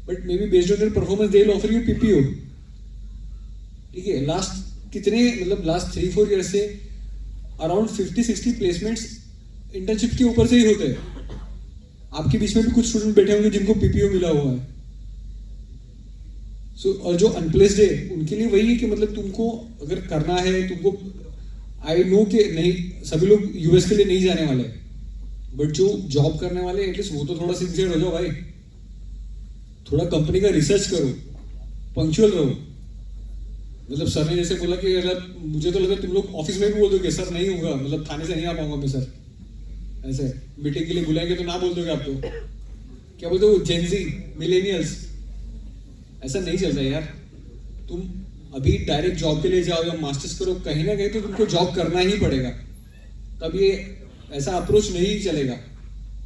but may be based on your performance they will offer you PPO. ठीक है, लास्ट 3-4 ईयर से अराउंड 50-60 प्लेसमेंट्स इंटर्नशिप के ऊपर से ही होते हैं. आपके बीच में भी कुछ स्टूडेंट बैठे होंगे जिनको पीपीओ मिला हुआ है. और जो अनप्लेस्ड है उनके लिए वही है कि मतलब तुमको अगर करना है, तुमको आई नो कि नहीं, सभी लोग यूएस के लिए नहीं जाने वाले, बट जो जॉब करने वाले एटलीस्ट वो तो थोड़ा सिंसियर हो जाओ भाई, थोड़ा कंपनी का रिसर्च करो, पंक्चुअल रहो। मतलब सर ने जैसे बोला कि मतलब मुझे तो लगा तुम लोग ऑफिस में भी बोल दोगे सर नहीं होगा, मतलब थाने से नहीं आ पाऊंगा मैं सर, ऐसे मीटिंग के लिए बुलाएंगे तो ना बोल दोगे आप तो, क्या बोलते हो जेनजी मिलेनियल्स, ऐसा नहीं चलता यार। तुम अभी डायरेक्ट जॉब के लिए जाओ या मास्टर्स करो, कहीं ना कहीं तो तुमको जॉब करना ही पड़ेगा, तब ये ऐसा अप्रोच नहीं चलेगा।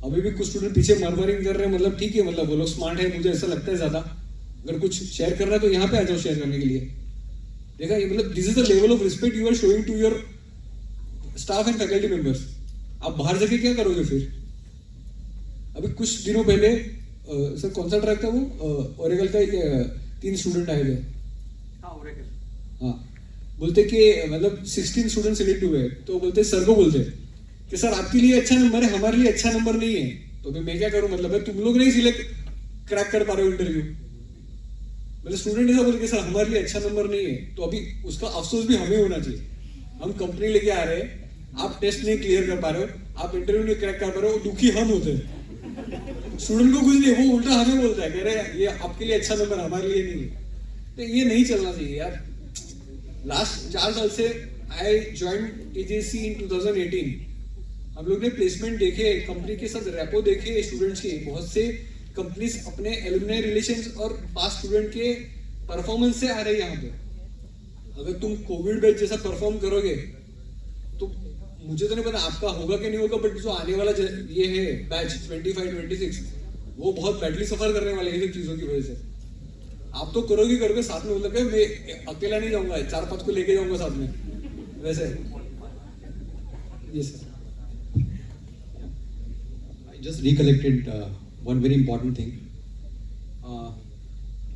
अभी भी कुछ स्टूडेंट पीछे मरमरिंग कर रहे हैं, मतलब ठीक है, मतलब वो लोग स्मार्ट है, मुझे ऐसा लगता है ज्यादा। अगर कुछ शेयर करना है तो यहाँ पे आ जाओ शेयर करने के लिए। देखा ये मतलब this is the level of respect you are showing to your staff and faculty members. आप बाहर जाके क्या करोगे फिर? अभी कुछ दिनों पहले सर कौन सा ट्रैक था वो, ओरेगल का 3 स्टूडेंट आए थे। हाँ, बोलते कि मतलब 16 स्टूडेंट सिलेक्ट हुए, तो बोलते सर को बोलते कि सर आपके लिए अच्छा नंबर है, हमारे लिए अच्छा नंबर नहीं है, तो अभी मैं क्या करूं, मतलब है तुम लोग नहीं सिलेक्ट क्रैक कर पा रहे हो इंटरव्यू। मतलब स्टूडेंट ऐसा बोलते कि सर हमारे लिए अच्छा नंबर नहीं है, तो अभी उसका अफसोस भी हमें होना चाहिए। हम कंपनी लेके आ रहे हैं, आप टेस्ट नहीं क्लियर कर पा रहे हो, आप इंटरव्यू नहीं क्रैक कर पा रहे हो, दुखी हम होते हैं। स्टूडेंट को कुछ नहीं, वो उल्टा हमें बोलता है, कह रहे ये आपके लिए अच्छा नंबर, हमारे लिए नहीं है। तो ये नहीं चलना चाहिए यार। लास्ट 4 साल से आई ज्वाइन TJC इन 2018। हम लोग ने प्लेसमेंट देखे, कंपनी के साथ रेपो देखे स्टूडेंट्स के, बहुत से कंपनीज अपने एलुमनाई रिलेशंस और पास स्टूडेंट के परफॉर्मेंस से आ रहे हैं यहाँ पे। अगर तुम कोविड बैच जैसा परफॉर्म करोगे तो मुझे तो नहीं पता आपका होगा कि नहीं होगा, बट जो आने वाला ये है बैच 25-26 वो बहुत बैडली सफर करने वाले हैं इन चीजों की वजह से। आप तो करोगे साथ में, मतलब मैं अकेला नहीं जाऊंगा, 4-5 को लेके जाऊंगा साथ में वैसे। Yes sir. I just recollected one very important thing.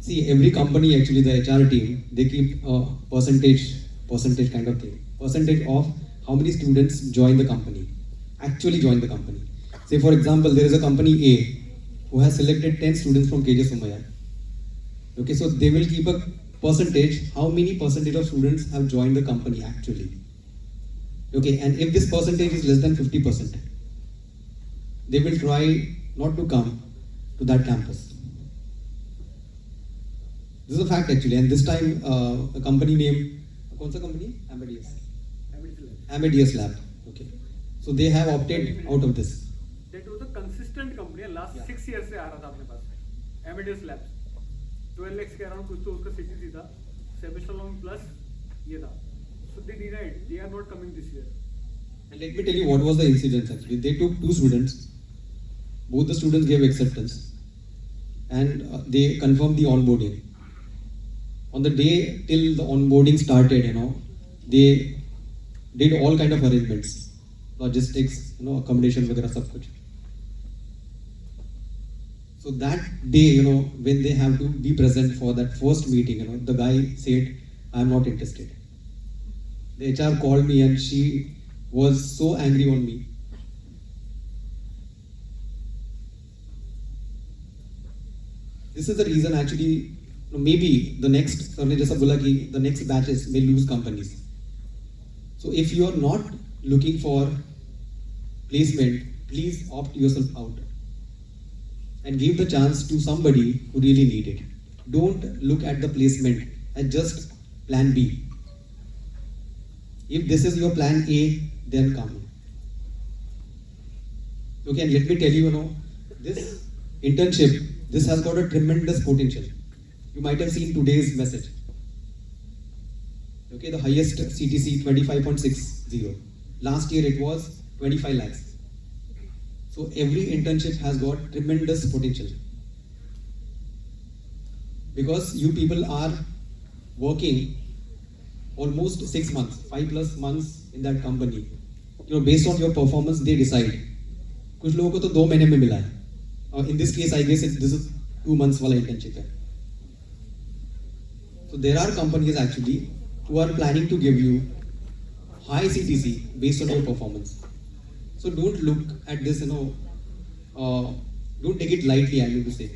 See, every company actually, the HR team, they keep a percentage kind of thing. Percentage of how many students join the company, actually join the company. Say for example, there is a company A who has selected 10 students from KJ Somaiya. Okay, so they will keep a percentage, how many percentage of students have joined the company actually. Okay, and if this percentage is less than 50%, they will try not to come to that campus. This is a fact actually, and this time a company name, kaun sa company? Amadeus Lab. Okay, so they have opted out of this. That was a consistent company. Last 6 years से आ रहा था अपने पास में Amadeus Labs 12 lakhs के around कुछ तो उसका CTC था, semester long plus ये था. So they denied. They are not coming this year. And let me tell you what was the incident actually. They took 2 students. Both the students gave acceptance, and they confirmed the onboarding. On the day till the onboarding started, they did all kind of arrangements, logistics, accommodation, वगैरह सब कुछ. So that day, when they have to be present for that first meeting, the guy said, "I am not interested." The HR called me and she was so angry on me. This is the reason actually, maybe the next, हमने जैसा बोला कि the next batches may lose companies. So if you are not looking for placement, please opt yourself out and give the chance to somebody who really need it. Don't look at the placement as just plan B. If this is your plan A, then come. Okay, and let me tell you, this internship, this has got a tremendous potential. You might have seen today's message. Okay, the highest CTC 25.60. Last year it was 25 lakhs. So every internship has got tremendous potential. Because you people are working almost 6 months, 5+ months in that company. Based on your performance, they decide. कुछ लोगों को तो 2 महीने में मिला है. In this case, I guess this is 2 months वाला internship है. So there are companies actually who are planning to give you high CTC based on your performance. So don't look at this, don't take it lightly, I mean to say.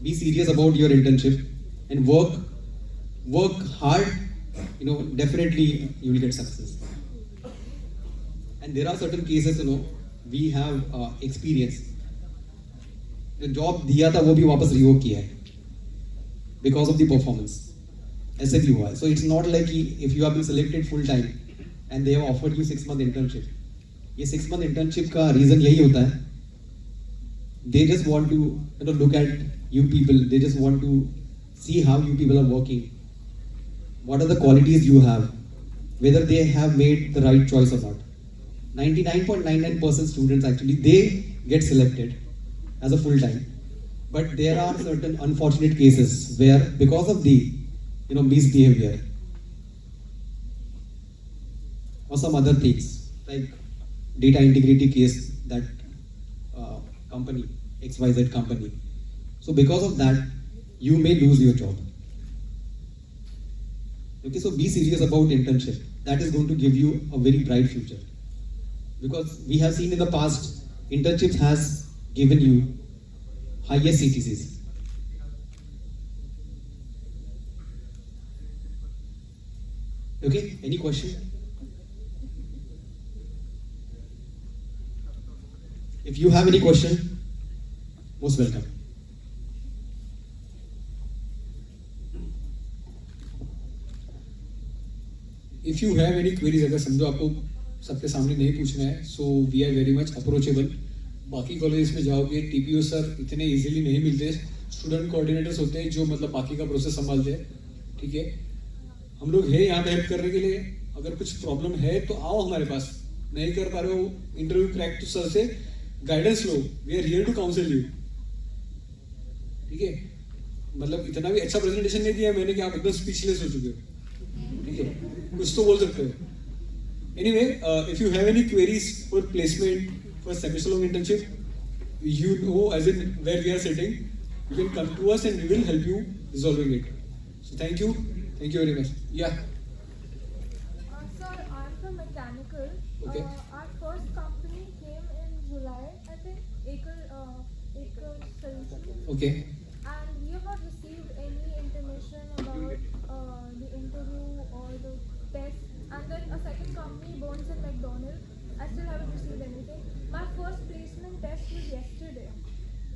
Be serious about your internship and work hard, definitely you will get success. And there are certain cases, we have experience. जो job दिया था वो भी वापस revoke किया है because of the performance. ऐसे भी हुआ है. So it's not like if you have been selected full time and they have offered you 6 month internship. ये 6 month इंटर्नशिप का रीजन यही होता है. They just want to look at you people. They just want to see how you people are working. What are the qualities you have? Whether they have made the right choice or not. 99.99% students actually they get selected as a full time, but there are certain unfortunate cases where because of the misbehavior or some other things like data integrity case that company XYZ company. So because of that, you may lose your job. Okay, so be serious about internship. That is going to give you a very bright future. Because we have seen in the past, internships has given you highest CTCs. Okay, any question? If you have any question, most welcome. If you have any queries, अगर समझो आपको सबके सामने नहीं पूछना है, so we are very much approachable. बाकी colleges में जाओगे, TPO सर इतने इजीली नहीं मिलते. स्टूडेंट कोऑर्डिनेटर्स होते हैं जो मतलब बाकी का प्रोसेस संभालते हैं. ठीक है, हम लोग हैं यहाँ पे हेल्प करने के लिए. अगर कुछ प्रॉब्लम है तो आओ हमारे पास. नहीं कर पा रहे हो इंटरव्यू क्रैक तो सर से गाइडेंस लो. We are here to counsel you. ठीक है, मतलब इतना भी अच्छा प्रेजेंटेशन नहीं दिया मैंने कि आप एकदम स्पीचलेस हो चुके हो. ठीक है, कुछ तो बोल सकते हो. Anyway, if you have any queries for placement for semester long internship, you know as in where we are sitting, you can come to us and we will help you resolving it. So thank you very much. Yeah. Sir, I'm from mechanical. Okay. Our first company came in July, I think, Acre Solutions. Okay. And we have not received any intimation about the interview or the test. And then a second company, Burns and McDonnell, I still haven't received anything. My first placement test was yesterday.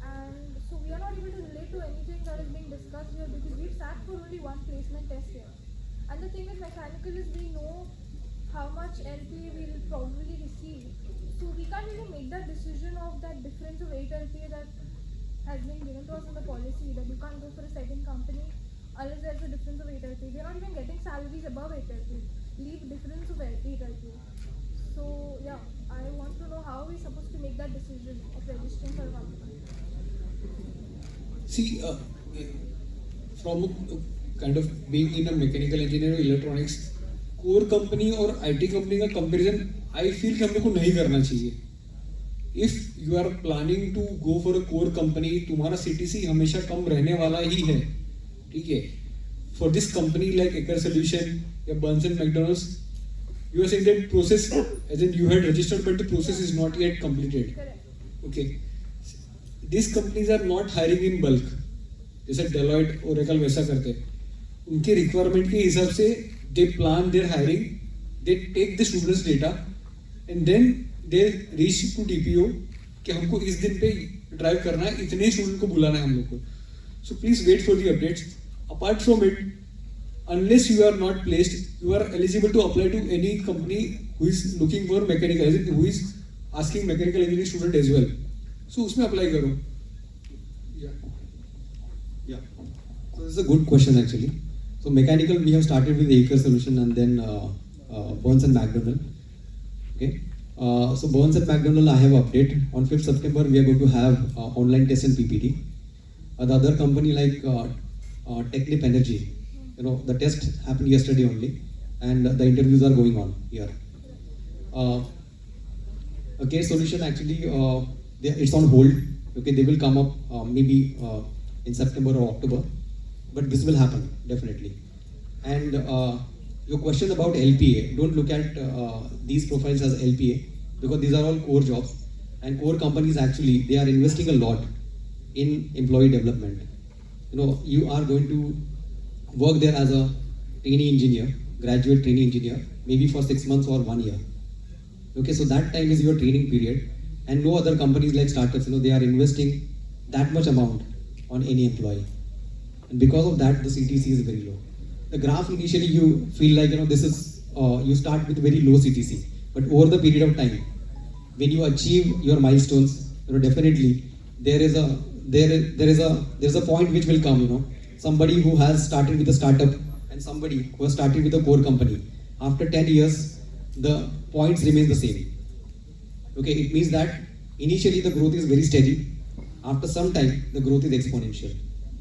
And so we are not able to relate to anything that is being discussed here because we've sat for only one placement test here. And the thing with mechanical is we know how much LPA we will probably receive. So we can't really make that decision of that difference of 8 LPA that has been given to us in the policy that you can't go for a second company unless there's a difference of 8 LPA. We're not even getting salaries above 8 LPA. Leave difference of 8 LPA. So yeah, I want to know how we're supposed to make that decision of registering for a company. See, from kind of being in a mechanical engineer or electronics, core company और IT company का comparison, I feel कि हम लोग को नहीं करना चाहिए. If you are planning to go for a core company, तुम्हारा CTC हमेशा कम रहने वाला ही है. ठीक है. For this company like Acre Solution या Burns and McDonnell's, you are saying that process, as in you had registered, but the process is not yet completed. Correct. Okay. These companies are not hiring in bulk. जैसे Deloitte, Oracle वैसा करते हैं. उनके requirement के हिसाब से they plan their hiring, they take the students' data, and then they reach to TPO कि हमको इस दिन पे drive करना है, इतने student को बुलाना है हम लोग को. So please wait for the updates. Apart from it, unless you are not placed, you are eligible to apply to any company who is looking for mechanical, who is asking mechanical engineering student as well. So उसमें apply करो. Yeah. So this is a good question actually. So mechanical, we have started with Acre Solution and then Burns and McDonnell. Okay. So Burns and McDonnell, I have update. On 5th September, we are going to have online test and PPT. The other company like Technip Energy, the test happened yesterday only, and the interviews are going on here. Okay, Solution actually, it's on hold. Okay, they will come up maybe in September or October, but this will happen definitely. And your question about LPA, don't look at these profiles as LPA because these are all core jobs, and core companies actually they are investing a lot in employee development. You are going to work there as a trainee engineer, graduate trainee engineer, maybe for 6 months or 1 year. Okay, so that time is your training period, and no other companies like startups, they are investing that much amount on any employee. And because of that, the CTC is very low. The graph initially you feel like, this is, you start with very low CTC, but over the period of time, when you achieve your milestones, definitely there is a point which will come, somebody who has started with a startup and somebody who has started with a core company. After 10 years, the points remain the same. Okay, it means that initially the growth is very steady. After some time, the growth is exponential.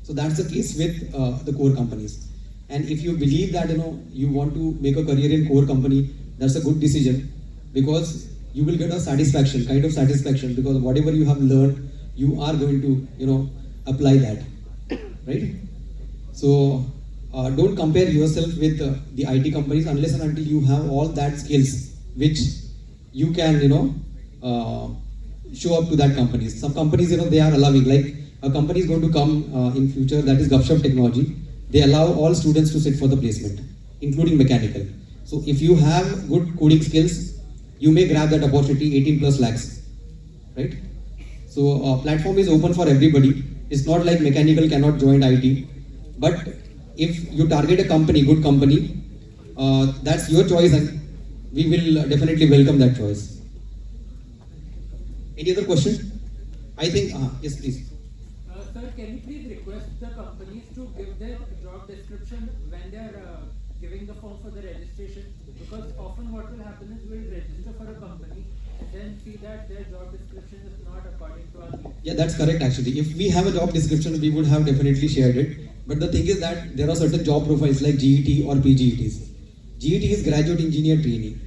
So that's the case with the core companies. And if you believe that you want to make a career in core company, that's a good decision, because you will get a satisfaction, kind of satisfaction, because whatever you have learned, you are going to apply that, right? So don't compare yourself with the IT companies unless and until you have all that skills which you can show up to that companies. Some companies they are allowing, like a company is going to come in future, that is Gupshup Technology. They allow all students to sit for the placement, including mechanical. So if you have good coding skills, you may grab that opportunity, 18 plus lakhs, right? So platform is open for everybody. It's not like mechanical cannot join IT, but if you target a company, good company, that's your choice, and we will definitely welcome that choice. Any other question? I think, yes, please. Sir, can you please request the companies to give their job description when they are giving the form for the registration? Because often what will happen is we'll register for a company and then see that their job description is not according to our needs. Yeah, that's correct actually. If we have a job description, we would have definitely shared it. But the thing is that there are certain job profiles like GET or PGETs. GET is graduate engineer training.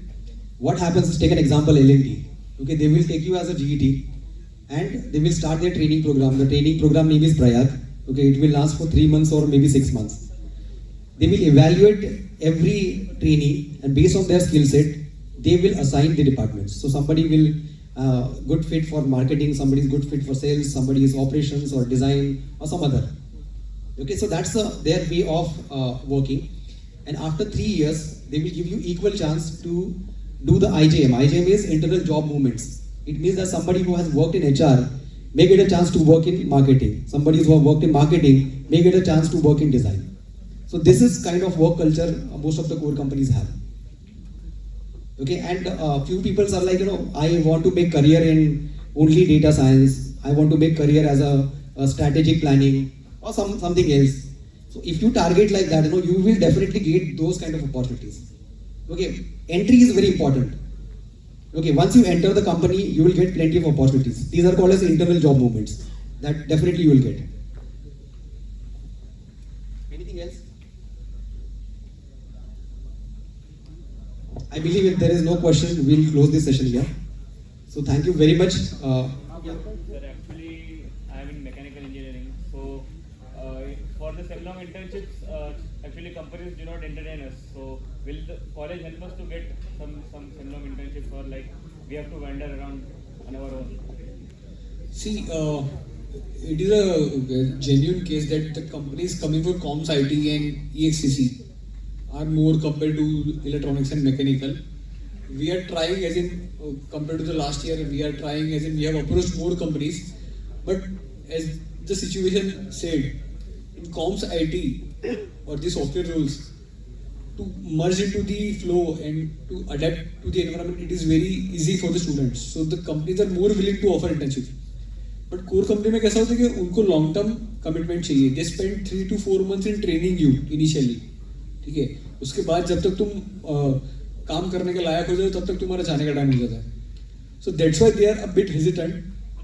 What happens is, take an example, L&T. Okay, they will take you as a GET and they will start their training program. The training program name is Prayag. Okay, it will last for 3 months or maybe 6 months. They will evaluate every trainee, and based on their skill set, they will assign the departments. So somebody will good fit for marketing, somebody is good fit for sales, somebody is operations or design or some other. Okay, so that's their way of working. And after 3 years, they will give you equal chance to do the IJM. IJM is internal job movements. It means that somebody who has worked in HR may get a chance to work in marketing. Somebody who has worked in marketing may get a chance to work in design. So this is kind of work culture most of the core companies have. Okay, and few people are like, I want to make career in only data science. I want to make career as a strategic planning or something else. So if you target like that, you will definitely get those kind of opportunities. Okay, entry is very important. Okay, once you enter the company, you will get plenty of opportunities. These are called as internal job movements. That definitely you will get. Anything else? I believe if there is no question, we'll close this session here. So thank you very much. Sir, actually, I am in mechanical engineering. So for the SEMLOM internships, actually companies do not entertain us. So will the college help us to get some SEMLOM internships, or like we have to wander around on our own? See, it is a genuine case that the companies coming for Comms IT and EXCC are more compared to electronics and mechanical. We are trying, as in compared to the last year, we are trying, as in we have approached more companies. But as the situation said, in Comms IT or the software roles, to merge into the flow and to adapt to the environment, it is very easy for the students. So the companies are more willing to offer internship. But core company में कैसा होता है कि उनको long term commitment चाहिए. They spend 3 to 4 months in training you initially. ठीक है, उसके बाद जब तक तुम काम करने के लायक हो जाओ तब तक तुम्हारा जाने का टाइम हो जाता है. So that's why they are a bit hesitant.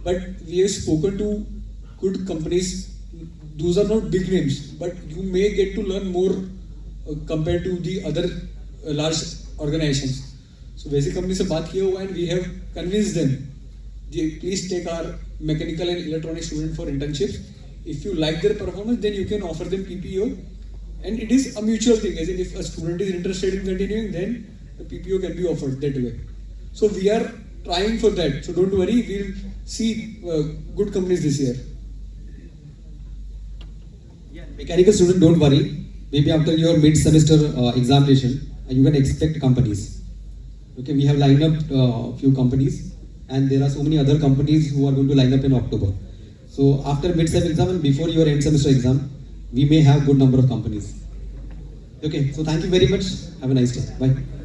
But we have spoken to good companies. Those are not big names, but you may get to learn more compared to the other large organizations. So basic company से बात किया हुआ, and we have convinced them. Please take our mechanical and electronic student for internships. If you like their performance, then you can offer them PPO. And it is a mutual thing, as in if a student is interested in continuing, then the PPO can be offered that way. So we are trying for that. So don't worry, we'll see good companies this year. Yeah, mechanical student, don't worry. Maybe after your mid-semester examination, you can expect companies. Okay, we have lined up a few companies. and there are so many other companies who are going to line up in October. So after mid-sem exam and before your end semester exam, we may have good number of companies. Okay, so thank you very much. Have a nice day. Bye.